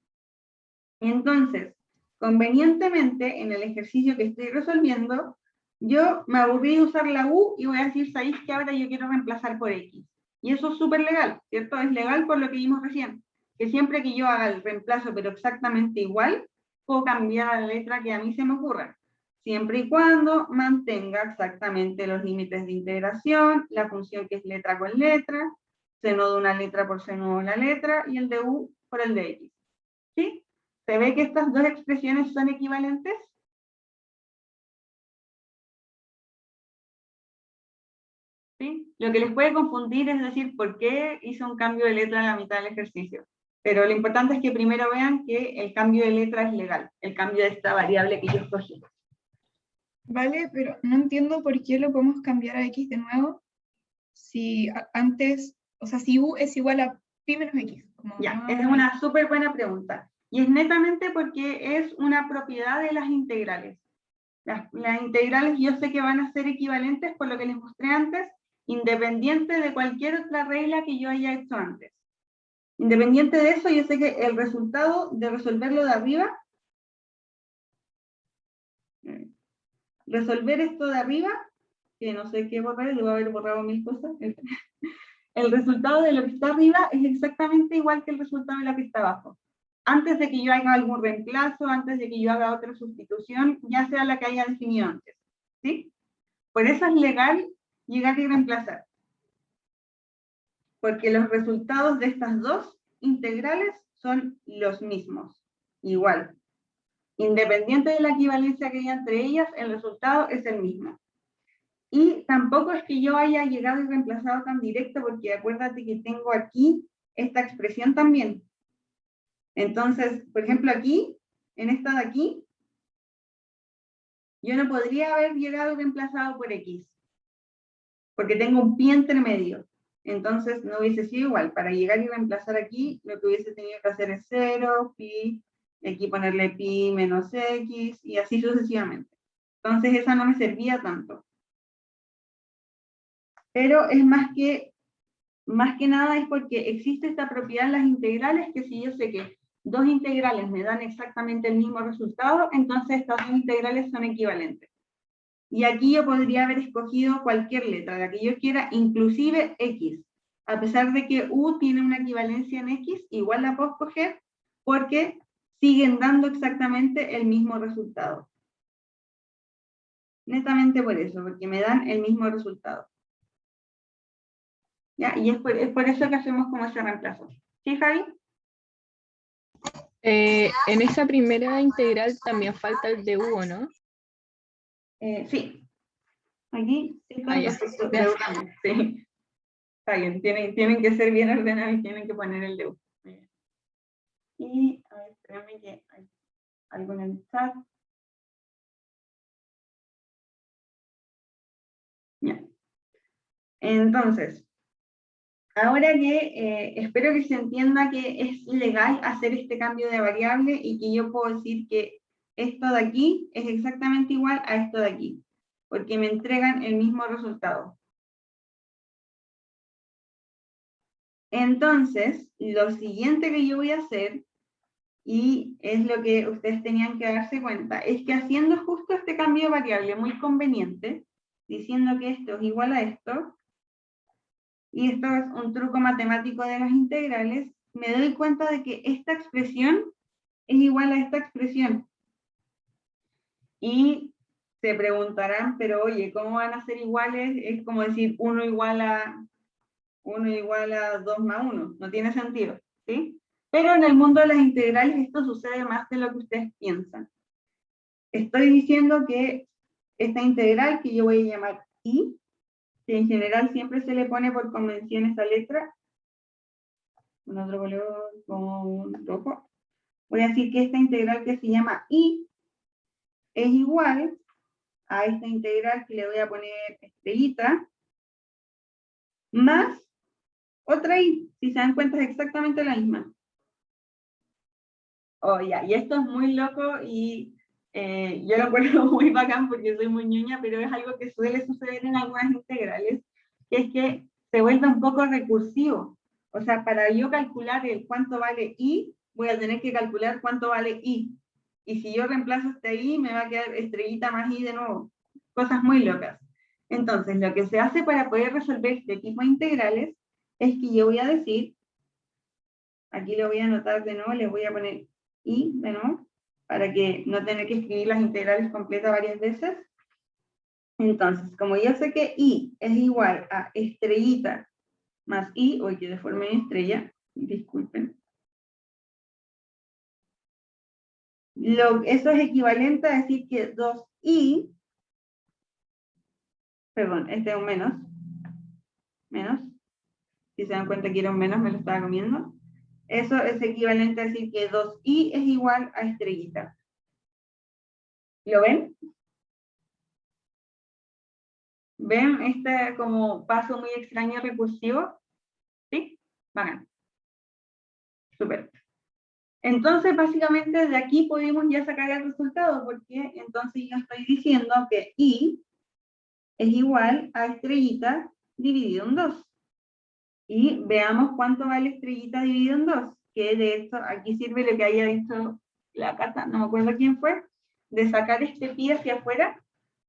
Entonces, convenientemente, en el ejercicio que estoy resolviendo, yo me aburrí de usar la U y voy a decir, ¿sabéis que ahora yo quiero reemplazar por X? Y eso es súper legal, ¿cierto? Es legal por lo que vimos recién, que siempre que yo haga el reemplazo, pero exactamente igual, puedo cambiar la letra que a mí se me ocurra, siempre y cuando mantenga exactamente los límites de integración, la función que es letra con letra, seno de una letra por seno de una letra, y el de U por el de X. ¿Sí? ¿Se ve que estas dos expresiones son equivalentes? ¿Sí? Lo que les puede confundir es decir, ¿por qué hice un cambio de letra en la mitad del ejercicio? Pero lo importante es que primero vean que el cambio de letra es legal, el cambio de esta variable que yo escogí. Vale, pero no entiendo por qué lo podemos cambiar a x de nuevo si antes, o sea, si u es igual a pi menos x. Ya, es una súper buena pregunta. Y es netamente porque es una propiedad de las integrales. Las integrales yo sé que van a ser equivalentes por lo que les mostré antes, independiente de cualquier otra regla que yo haya hecho antes. Independiente de eso, yo sé que el resultado de resolverlo de arriba, resolver esto de arriba, que no sé qué borrar, debo haber borrado mil cosas, el resultado de lo que está arriba es exactamente igual que el resultado de lo que está abajo. Antes de que yo haga algún reemplazo, antes de que yo haga otra sustitución, ya sea la que haya definido antes. ¿Sí? Por eso es legal llegar y reemplazar. Porque los resultados de estas dos integrales son los mismos. Igual. Independiente de la equivalencia que haya entre ellas, el resultado es el mismo. Y tampoco es que yo haya llegado y reemplazado tan directo, porque acuérdate que tengo aquí esta expresión también. Entonces, por ejemplo, aquí, en esta de aquí, yo no podría haber llegado y reemplazado por X, porque tengo un pi entre medio. Entonces, no hubiese sido igual. Para llegar y reemplazar aquí, lo que hubiese tenido que hacer es 0, pi, y aquí ponerle pi menos X, y así sucesivamente. Entonces, esa no me servía tanto. Pero es más que nada es porque existe esta propiedad en las integrales, que si yo sé que dos integrales me dan exactamente el mismo resultado, entonces estas dos integrales son equivalentes. Y aquí yo podría haber escogido cualquier letra, la que yo quiera, inclusive X. A pesar de que U tiene una equivalencia en X, igual la puedo escoger porque siguen dando exactamente el mismo resultado. Netamente por eso, porque me dan el mismo resultado. ¿Ya? Y es por eso que hacemos como ese reemplazo. ¿Sí, Javi? En esa primera integral también falta el de u, ¿no? Sí. Aquí sí está Ah, ya. perfecto. Sí. Está bien, tienen que ser bien ordenados y tienen que poner el de U. Y, a ver, espérame que hay algo en el chat. Ya. Entonces, ahora que espero que se entienda que es legal hacer este cambio de variable y que yo puedo decir que esto de aquí es exactamente igual a esto de aquí, porque me entregan el mismo resultado. Entonces, lo siguiente que yo voy a hacer, y es lo que ustedes tenían que darse cuenta, es que haciendo justo este cambio de variable muy conveniente, diciendo que esto es igual a esto, y esto es un truco matemático de las integrales, me doy cuenta de que esta expresión es igual a esta expresión. Y se preguntarán, pero oye, ¿cómo van a ser iguales? Es como decir 1 igual a 2 más 1, no tiene sentido, ¿sí? Pero en el mundo de las integrales esto sucede más de lo que ustedes piensan. Estoy diciendo que esta integral, que yo voy a llamar I, que en general siempre se le pone por convención esta letra, con otro color, con rojo, voy a decir que esta integral que se llama I es igual a esta integral que le voy a poner estrellita, más otra I. Si se dan cuenta es exactamente la misma. Oh, ya, y esto es muy loco y yo lo encuentro muy bacán porque soy muy ñoña, pero es algo que suele suceder en algunas integrales, que es que se vuelve un poco recursivo. O sea, para yo calcular el cuánto vale I, voy a tener que calcular cuánto vale I. Y si yo reemplazo este I, me va a quedar estrellita más I de nuevo. Cosas muy locas. Entonces, lo que se hace para poder resolver este tipo de integrales es que yo voy a decir, aquí lo voy a anotar de nuevo, le voy a poner I de nuevo, para que no tener que escribir las integrales completas varias veces. Entonces, como yo sé que I es igual a estrellita más I, hoy que deformé estrella, disculpen. Eso es equivalente a decir que 2I, perdón, este es un menos, si se dan cuenta que era un menos, me lo estaba comiendo. Eso es equivalente a decir que 2I es igual a estrellita. ¿Lo ven? ¿Ven este como paso muy extraño recursivo? ¿Sí? Bacán. Súper. Entonces, básicamente, de aquí podemos ya sacar el resultado, porque entonces yo estoy diciendo que I es igual a estrellita dividido en 2. Y veamos cuánto vale estrellita dividido en 2, que de esto, aquí sirve lo que haya dicho la Cata, no me acuerdo quién fue, de sacar este pi hacia afuera,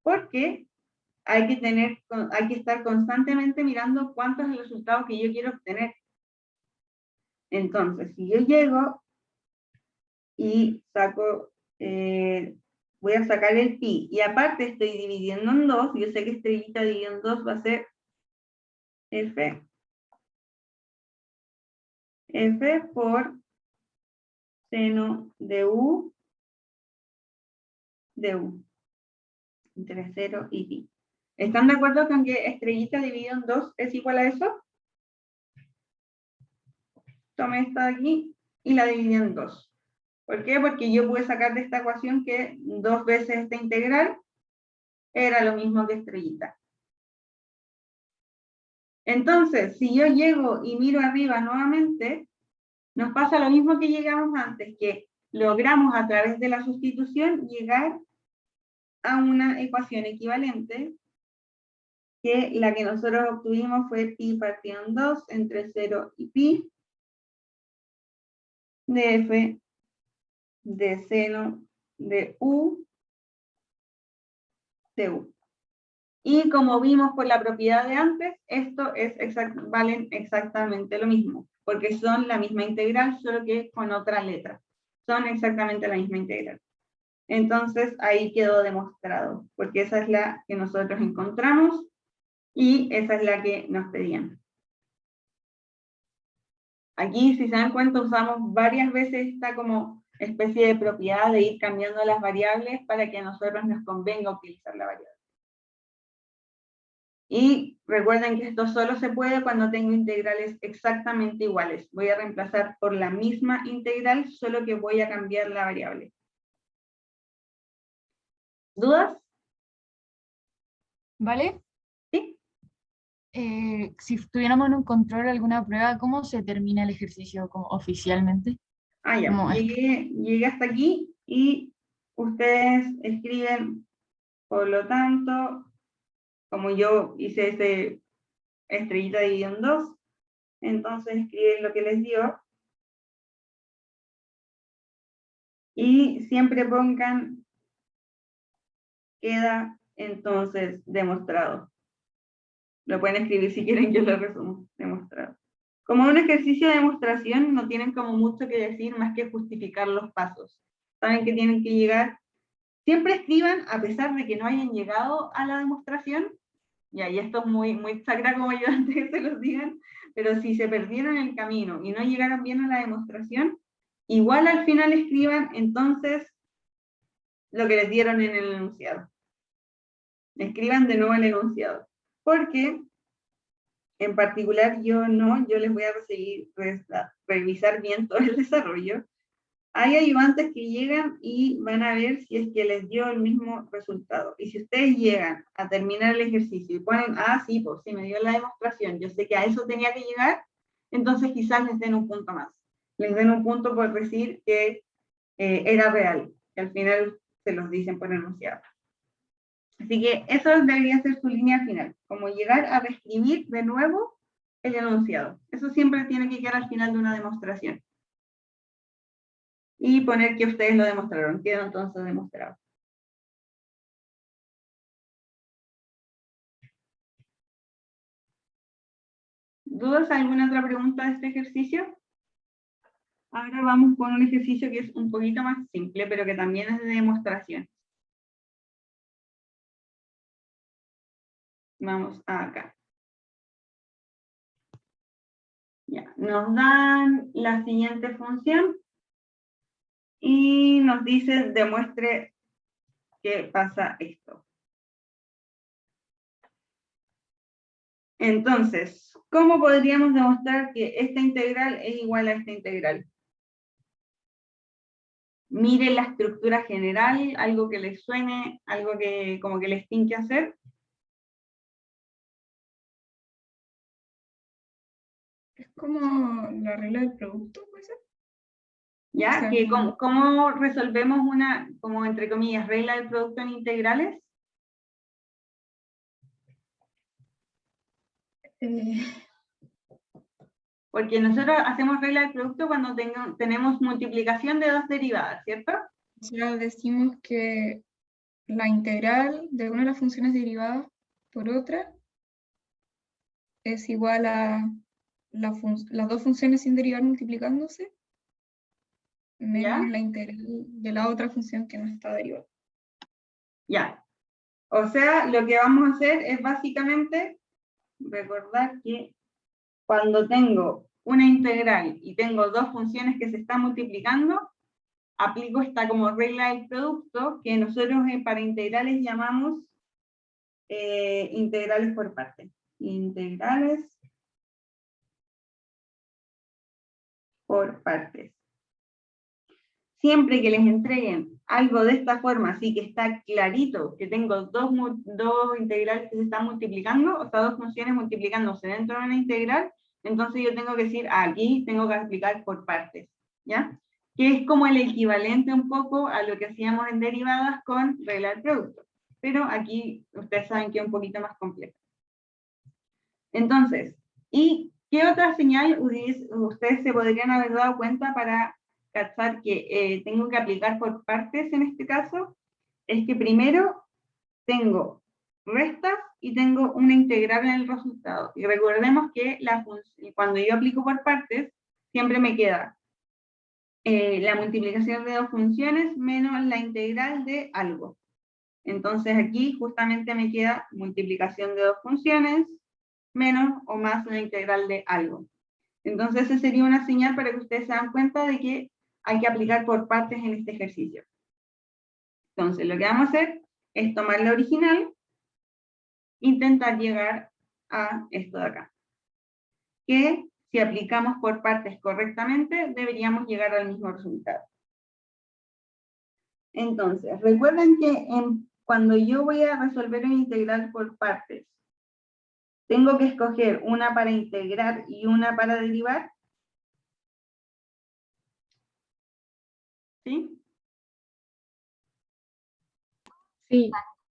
porque hay que estar constantemente mirando cuánto es el resultado que yo quiero obtener. Entonces, si yo llego y saco, voy a sacar el pi, y aparte estoy dividiendo en 2, yo sé que estrellita dividido en 2 va a ser F por seno de U entre 0 y pi. ¿Están de acuerdo con que estrellita dividido en 2 es igual a eso? Tomé esta de aquí y la dividí en 2. ¿Por qué? Porque yo pude sacar de esta ecuación que 2 veces esta integral era lo mismo que estrellita. Entonces, si yo llego y miro arriba nuevamente, nos pasa lo mismo que llegamos antes, que logramos a través de la sustitución llegar a una ecuación equivalente, que la que nosotros obtuvimos fue pi partido en 2 entre 0 y pi de f de seno de u de u. Y como vimos por la propiedad de antes, esto valen exactamente lo mismo, porque son la misma integral, solo que con otra letra. Son exactamente la misma integral. Entonces ahí quedó demostrado, porque esa es la que nosotros encontramos y esa es la que nos pedían. Aquí, si se dan cuenta, usamos varias veces esta como especie de propiedad de ir cambiando las variables para que a nosotros nos convenga utilizar la variable. Y recuerden que esto solo se puede cuando tengo integrales exactamente iguales. Voy a reemplazar por la misma integral, solo que voy a cambiar la variable. ¿Dudas? ¿Vale? ¿Sí? Si tuviéramos en un control alguna prueba, ¿cómo se termina el ejercicio como oficialmente? Ah, ya. Como Llegué hasta aquí y ustedes escriben, por lo tanto, como yo hice ese estrellita dividido en 2, entonces escriben lo que les dio. Y siempre pongan, queda entonces demostrado. Lo pueden escribir si quieren, yo lo resumo, demostrado. Como un ejercicio de demostración, no tienen como mucho que decir más que justificar los pasos. Saben que tienen que llegar, siempre escriban a pesar de que no hayan llegado a la demostración, y esto es muy sacra como yo antes que se los digan, pero si se perdieron el camino y no llegaron bien a la demostración, igual al final escriban entonces lo que les dieron en el enunciado. Escriban de nuevo el enunciado, porque en particular yo les voy a revisar bien todo el desarrollo, Hay ayudantes que llegan y van a ver si es que les dio el mismo resultado. Y si ustedes llegan a terminar el ejercicio y ponen, ah, sí, pues sí me dio la demostración, yo sé que a eso tenía que llegar, entonces quizás les den un punto más. Les den un punto por decir que era real, que al final se los dicen por enunciado. Así que eso debería ser su línea final, como llegar a reescribir de nuevo el enunciado. Eso siempre tiene que quedar al final de una demostración. Y poner que ustedes lo demostraron, quedó entonces demostrado. ¿Dudas? ¿Alguna otra pregunta de este ejercicio? Ahora vamos con un ejercicio que es un poquito más simple, pero que también es de demostración. Vamos acá. Ya, nos dan la siguiente función y nos dice demuestre que pasa esto. Entonces, ¿cómo podríamos demostrar que esta integral es igual a esta integral? Mire la estructura general, algo que les suene, algo que como que les tiene que hacer. Es como la regla del producto, ¿puede ser? ¿Ya? O sea, Que ¿cómo resolvemos una, como entre comillas, regla del producto en integrales? eh, Porque nosotros hacemos regla del producto cuando tenemos multiplicación de dos derivadas, ¿cierto? o sea, decimos que la integral de una de las funciones derivadas por otra es igual a las dos funciones sin derivar multiplicándose menos ¿Ya? la integral de la otra función que no está derivada. Ya. O sea, lo que vamos a hacer es básicamente recordar que cuando tengo una integral y tengo dos funciones que se están multiplicando, aplico esta como regla del producto que nosotros para integrales llamamos integrales por partes. Integrales por partes. Siempre que les entreguen algo de esta forma, así que está clarito que tengo dos integrales que se están multiplicando, o sea, dos funciones multiplicándose dentro de una integral, entonces yo tengo que decir, aquí tengo que aplicar por partes, ¿ya? Que es como el equivalente un poco a lo que hacíamos en derivadas con regla del producto. Pero aquí ustedes saben que es un poquito más complejo. Entonces, ¿y qué otra señal ustedes se podrían haber dado cuenta para cachar que tengo que aplicar por partes en este caso? Es que primero tengo restas y tengo una integral en el resultado. Y recordemos que cuando yo aplico por partes, siempre me queda la multiplicación de dos funciones menos la integral de algo. Entonces aquí justamente me queda multiplicación de dos funciones menos o más la integral de algo. Entonces esa sería una señal para que ustedes se dan cuenta de que hay que aplicar por partes en este ejercicio. Entonces lo que vamos a hacer es tomar la original, intentar llegar a esto de acá. Que si aplicamos por partes correctamente, deberíamos llegar al mismo resultado. Entonces, recuerden que cuando yo voy a resolver una integral por partes, tengo que escoger una para integrar y una para derivar. ¿Sí? Sí,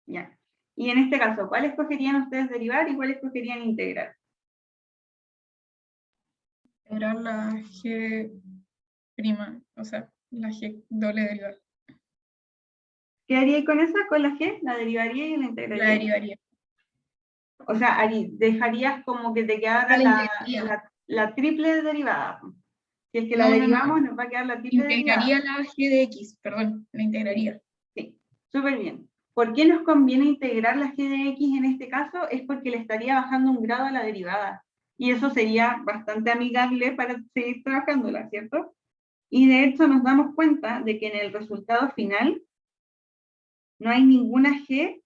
Ya. Y en este caso, ¿cuál escogerían ustedes derivar y cuál escogerían integrar? Era la G prima, o sea, la G doble derivada. ¿Qué haría con esa? Con la G, la derivaría y la integraría. La derivaría. O sea, dejarías como que te quedara La integraría. la triple derivada. Si es que la No, no, derivamos, no. nos va a quedar la triple Integraría derivada. la G de X, perdón, la integraría. Sí, súper bien. ¿Por qué nos conviene integrar la G de X en este caso? Es porque le estaría bajando un grado a la derivada. Y eso sería bastante amigable para seguir trabajándola, ¿cierto? Y de hecho nos damos cuenta de que en el resultado final no hay ninguna G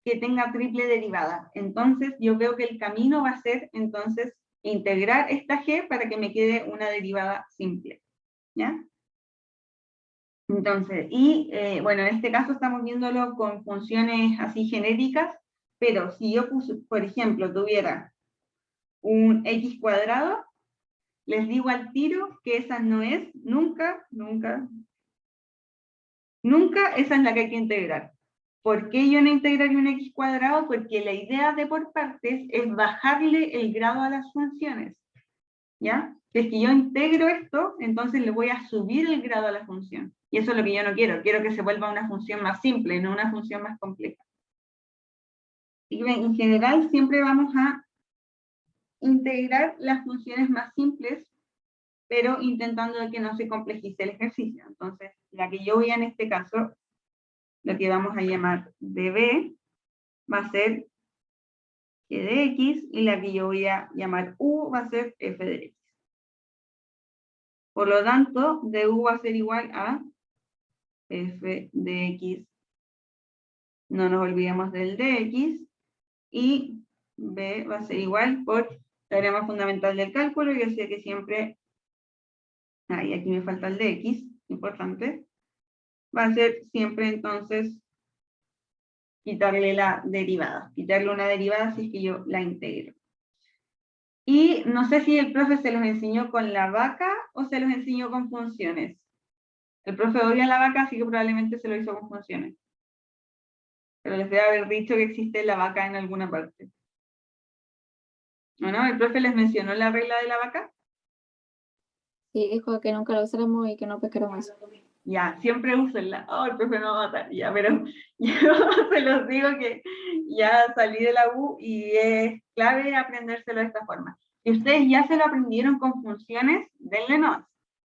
que tenga triple derivada. Entonces yo veo que el camino va a ser entonces integrar esta G para que me quede una derivada simple. ¿ya? Entonces, y bueno, en este caso estamos viéndolo con funciones así genéricas, pero si yo, por ejemplo, tuviera un x cuadrado, les digo al tiro que esa no es, nunca, esa es la que hay que integrar. ¿Por qué yo no integraría un x cuadrado? Porque la idea de por partes es bajarle el grado a las funciones, ¿ya? Si es que yo integro esto, entonces le voy a subir el grado a la función. Y eso es lo que yo no quiero. Quiero que se vuelva una función más simple, no una función más compleja. Y en general siempre vamos a integrar las funciones más simples, pero intentando que no se complejice el ejercicio. Entonces, la que yo voy a en este caso, lo que vamos a llamar db, va a ser g de x, y la que yo voy a llamar u va a ser f de x. Por lo tanto, du va a ser igual a f de x, no nos olvidemos del dx, y b va a ser igual por teorema fundamental del cálculo. Yo sé que siempre, y aquí me falta el dx, importante, va a ser siempre entonces quitarle la derivada, quitarle una derivada si es que yo la integro. Y no sé si el profe se los enseñó con la vaca o se los enseñó con funciones. El profe odia la vaca, así que probablemente se lo hizo con funciones. Pero les debe haber dicho que existe la vaca en alguna parte. ¿O no? ¿El profe les mencionó la regla de la vaca? Sí, dijo que nunca lo usáramos y que no pescáramos eso. Ya, siempre úsenla. Oh, el profe no va a matar. Ya, pero yo se los digo que ya salí de la U y es clave aprendérselo de esta forma. Si ustedes ya se lo aprendieron con funciones, denle no.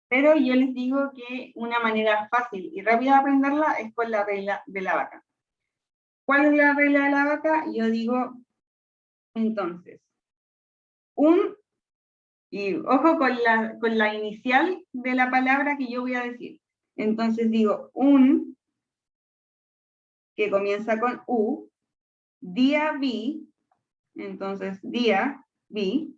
Pero yo les digo que una manera fácil y rápida de aprenderla es con la regla de la vaca. ¿Cuál es la regla de la vaca? Yo digo, entonces, y ojo con la inicial de la palabra que yo voy a decir. Entonces digo, que comienza con U, día B, entonces día B,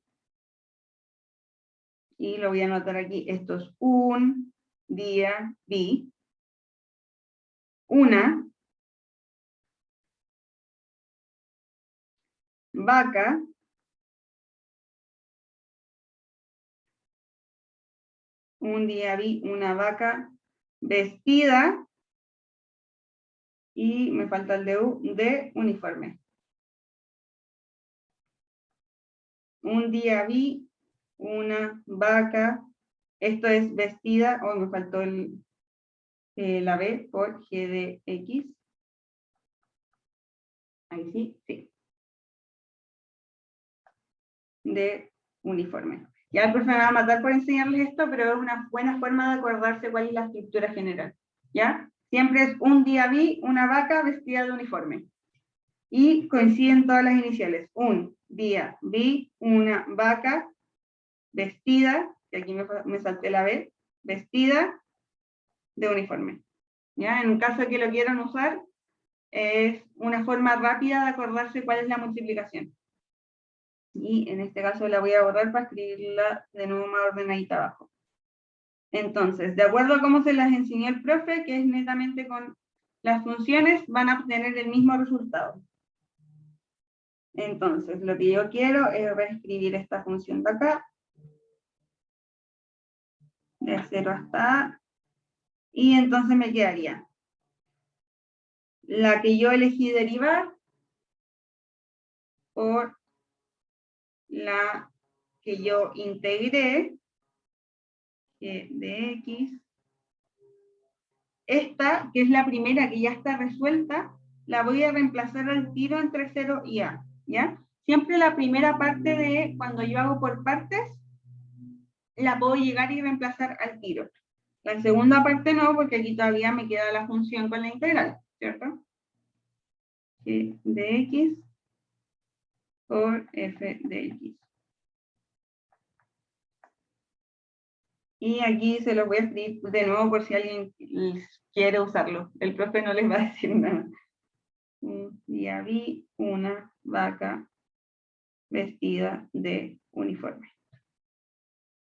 y lo voy a anotar aquí, esto es un día B, una vaca, un día vi una vaca vestida, y me falta el de uniforme. Un día vi una vaca, esto es vestida, me faltó la B por G de X. Ahí sí, sí. De uniforme. Ya el profe me va a matar por enseñarles esto, pero es una buena forma de acordarse cuál es la estructura general. ¿Ya? Siempre es un día vi una vaca vestida de uniforme. Y coinciden todas las iniciales. Un día vi una vaca vestida, que aquí me salté la B, vestida de uniforme. ¿Ya? En un caso que lo quieran usar, es una forma rápida de acordarse cuál es la multiplicación. Y en este caso la voy a borrar para escribirla de nuevo más ordenadita abajo. Entonces, de acuerdo a cómo se las enseñó el profe, que es netamente con las funciones, van a obtener el mismo resultado. Entonces, lo que yo quiero es reescribir esta función de acá, de 0 hasta A, y entonces me quedaría la que yo elegí derivar por la que yo integré, de X. Esta, que es la primera que ya está resuelta, la voy a reemplazar al tiro entre 0 y A, ¿ya? Siempre la primera parte de cuando yo hago por partes, la puedo llegar y reemplazar al tiro. La segunda parte no, porque aquí todavía me queda la función con la integral, ¿cierto? G de X por F de X. Y aquí se los voy a escribir de nuevo por si alguien quiere usarlo. El profe no les va a decir nada. Un día vi una vaca vestida de uniforme.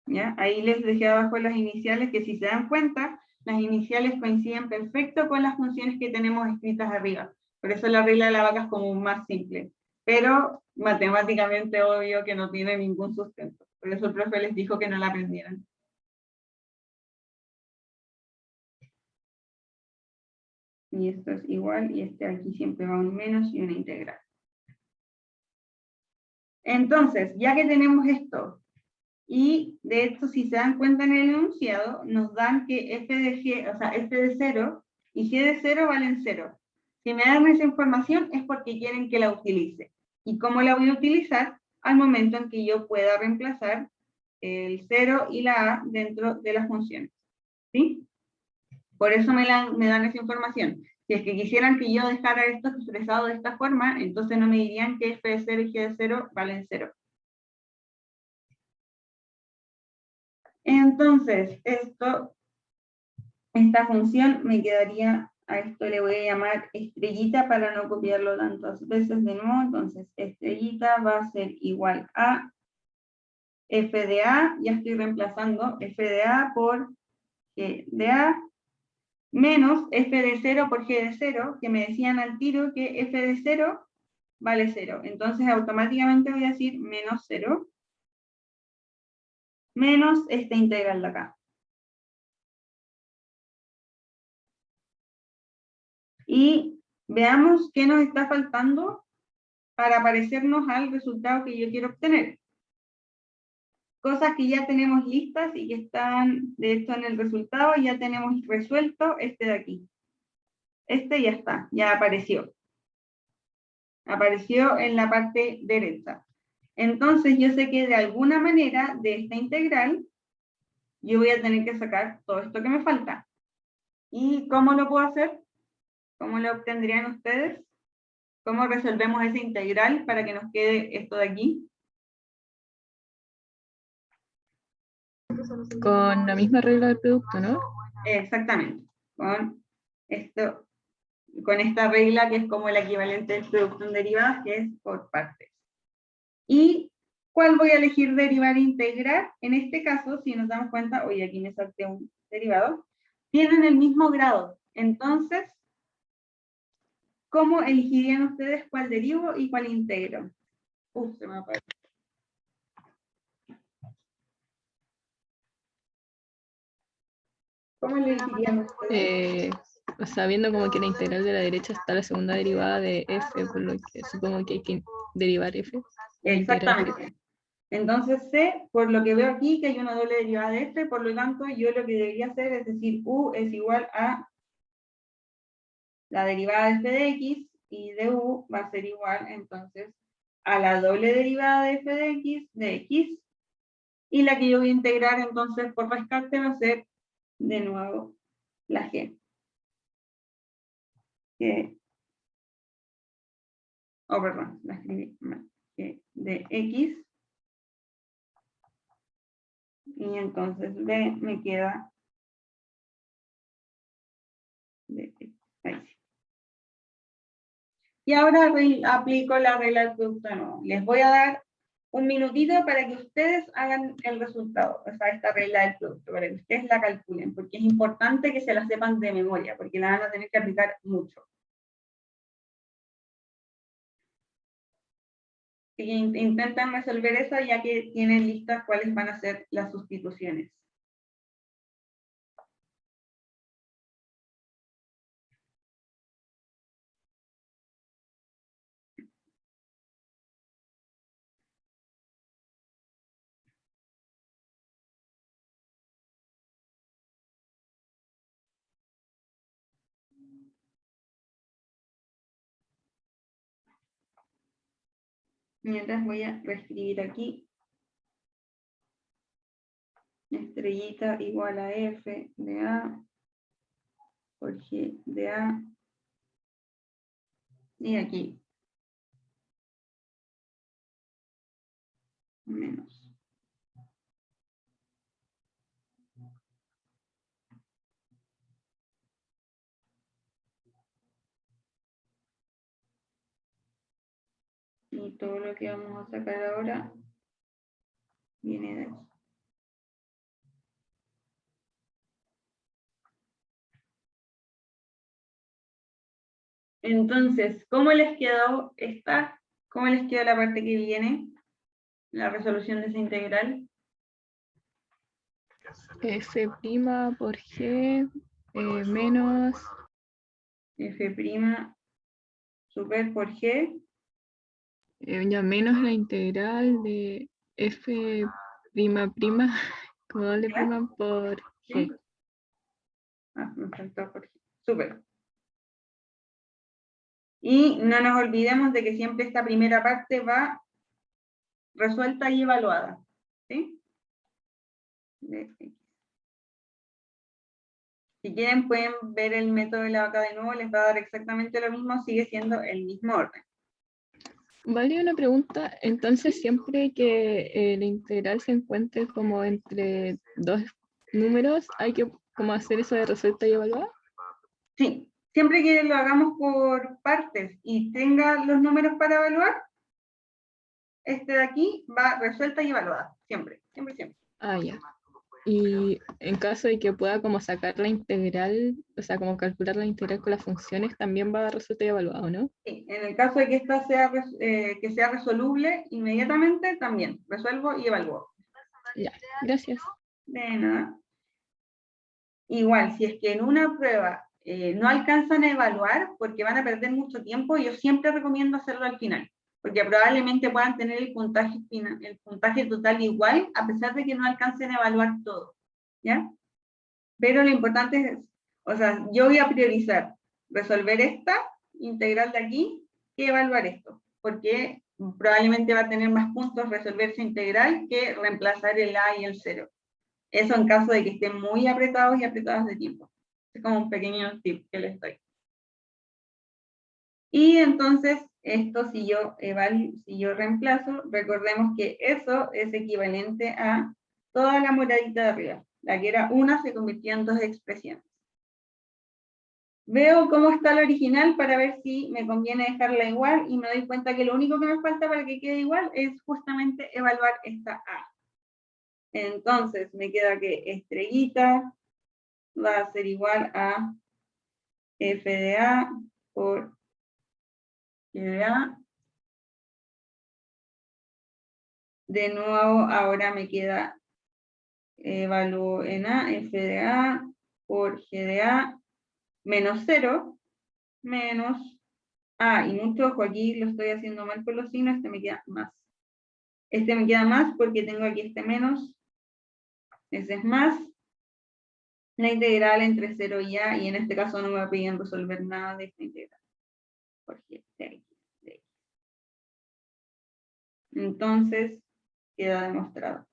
¿Ya? Ahí les dejé abajo las iniciales, que si se dan cuenta, las iniciales coinciden perfecto con las funciones que tenemos escritas arriba. Por eso la regla de la vaca es como más simple. Pero matemáticamente obvio que no tiene ningún sustento. Por eso el profe les dijo que no la aprendieran. Y esto es igual, y este aquí siempre va un menos y una integral. Entonces, ya que tenemos esto, y de hecho, si se dan cuenta en el enunciado, nos dan que f de g, o sea, f de 0 y g de 0 valen 0. Si me dan esa información es porque quieren que la utilice. ¿Y cómo la voy a utilizar? Al momento en que yo pueda reemplazar el 0 y la a dentro de las funciones. ¿Sí? Por eso me dan esa información. Si es que quisieran que yo dejara esto expresado de esta forma, entonces no me dirían que f de 0 y g de 0 valen 0. Entonces, esta función me quedaría, a esto le voy a llamar estrellita para no copiarlo tantas veces de nuevo. Entonces, estrellita va a ser igual a f de a, ya estoy reemplazando f de a por g de a, menos f de 0 por g de 0, que me decían al tiro que f de 0 vale 0. Entonces, automáticamente voy a decir menos 0, menos esta integral de acá. Y veamos qué nos está faltando para parecernos al resultado que yo quiero obtener. Cosas que ya tenemos listas y que están, de hecho, en el resultado, ya tenemos resuelto este de aquí. Este ya está, ya apareció. Apareció en la parte derecha. Entonces yo sé que de alguna manera de esta integral, yo voy a tener que sacar todo esto que me falta. ¿Y cómo lo puedo hacer? ¿Cómo lo obtendrían ustedes? ¿Cómo resolvemos esa integral para que nos quede esto de aquí? Con la misma regla del producto, ¿no? Exactamente. Con esto, con esta regla que es como el equivalente del producto en derivadas, que es por partes. ¿Y cuál voy a elegir derivar e integrar? En este caso, si nos damos cuenta, oye, aquí me salté un derivado, tienen el mismo grado. Entonces, ¿cómo elegirían ustedes cuál derivo y cuál integro? Se me apagó. ¿Cómo elegirían ustedes? Sabiendo como que la integral de la derecha está la segunda derivada de f, por lo que supongo que hay que derivar f. Integrar f. Exactamente. Entonces sé, por lo que veo aquí, que hay una doble derivada de f, por lo tanto, yo lo que debería hacer es decir, u es igual a la derivada de f de x, y de u va a ser igual, entonces, a la doble derivada de f de x, y la que yo voy a integrar, entonces, por rescate va a ser, de nuevo, la g. Perdón, la escribí mal. G de x, y entonces b me queda de x. Ahí sí. Y ahora aplico la regla del producto de nuevo. Les voy a dar un minutito para que ustedes hagan el resultado, o sea, esta regla del producto, para que ustedes la calculen, porque es importante que se la sepan de memoria, porque la van a tener que aplicar mucho. Y intentan resolver eso ya que tienen listas cuáles van a ser las sustituciones. Mientras voy a reescribir aquí. Estrellita igual a f de a por g de a. Y aquí. Menos. Y todo lo que vamos a sacar ahora viene de eso. Entonces, ¿cómo les quedó esta? ¿Cómo les quedó la parte que viene? La resolución de esa integral. F' por G menos F' super por G. ya menos la integral de F', como doble ¿Ya? prima por G. ¿Sí? Ah, me faltó por G. Super. Y no nos olvidemos de que siempre esta primera parte va resuelta y evaluada. ¿Sí? De X. Si quieren pueden ver el método de la vaca de nuevo, les va a dar exactamente lo mismo, sigue siendo el mismo orden. Vale, una pregunta. Entonces, siempre que la integral se encuentre como entre dos números, hay que como hacer eso de resuelta y evaluada. Sí, siempre que lo hagamos por partes y tenga los números para evaluar, este de aquí va resuelta y evaluada, siempre, siempre, siempre. Ah, ya. Y en caso de que pueda como sacar la integral, o sea, como calcular la integral con las funciones, también va a resuelta y evaluado, ¿no? Sí, en el caso de que esta sea, que sea resoluble, inmediatamente también resuelvo y evalúo. Ya, gracias. De nada. Igual, si es que en una prueba no alcanzan a evaluar porque van a perder mucho tiempo, yo siempre recomiendo hacerlo al final, porque probablemente puedan tener el puntaje final, el puntaje total igual, a pesar de que no alcancen a evaluar todo, ¿ya? Pero lo importante es, o sea, yo voy a priorizar resolver esta integral de aquí que evaluar esto, porque probablemente va a tener más puntos resolver esa integral que reemplazar el A y el 0. Eso en caso de que estén muy apretados y apretadas de tiempo. Es como un pequeño tip que les doy. Y entonces, esto si yo reemplazo, recordemos que eso es equivalente a toda la moradita de arriba. La que era una se convirtió en dos expresiones. Veo cómo está la original para ver si me conviene dejarla igual y me doy cuenta que lo único que me falta para que quede igual es justamente evaluar esta A. Entonces, me queda que estrellita va a ser igual a f de A por g de A. De nuevo, ahora me queda, evalúo en A, f de A por g de A menos 0, menos A, y mucho ojo, aquí lo estoy haciendo mal con los signos, este me queda más. Este me queda más porque tengo aquí este menos, ese es más. La integral entre 0 y A, y en este caso no me va a pedir resolver nada de esta integral. Por g de X. Entonces, queda demostrado.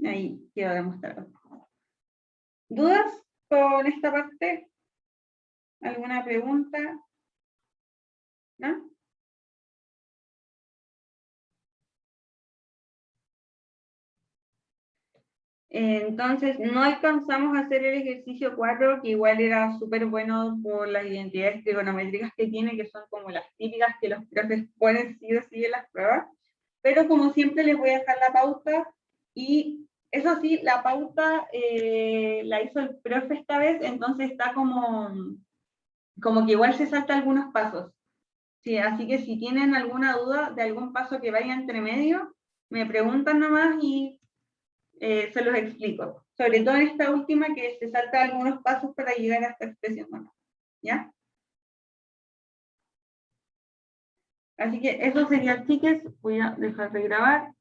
Ahí queda demostrado. ¿Dudas con esta parte? ¿Alguna pregunta? ¿No? Entonces, no alcanzamos a hacer el ejercicio 4, que igual era súper bueno por las identidades trigonométricas que tiene, que son como las típicas que los profes ponen sí o sí en las pruebas. Pero como siempre les voy a dejar la pauta, y eso sí, la pauta la hizo el profe esta vez, entonces está como que igual se salta algunos pasos. Sí, así que si tienen alguna duda de algún paso que vaya entre medio, me preguntan nomás y se los explico. Sobre todo en esta última que se salta algunos pasos para llegar a esta expresión nomás. ¿Ya? Así que eso sería, chicas. Voy a dejar de grabar.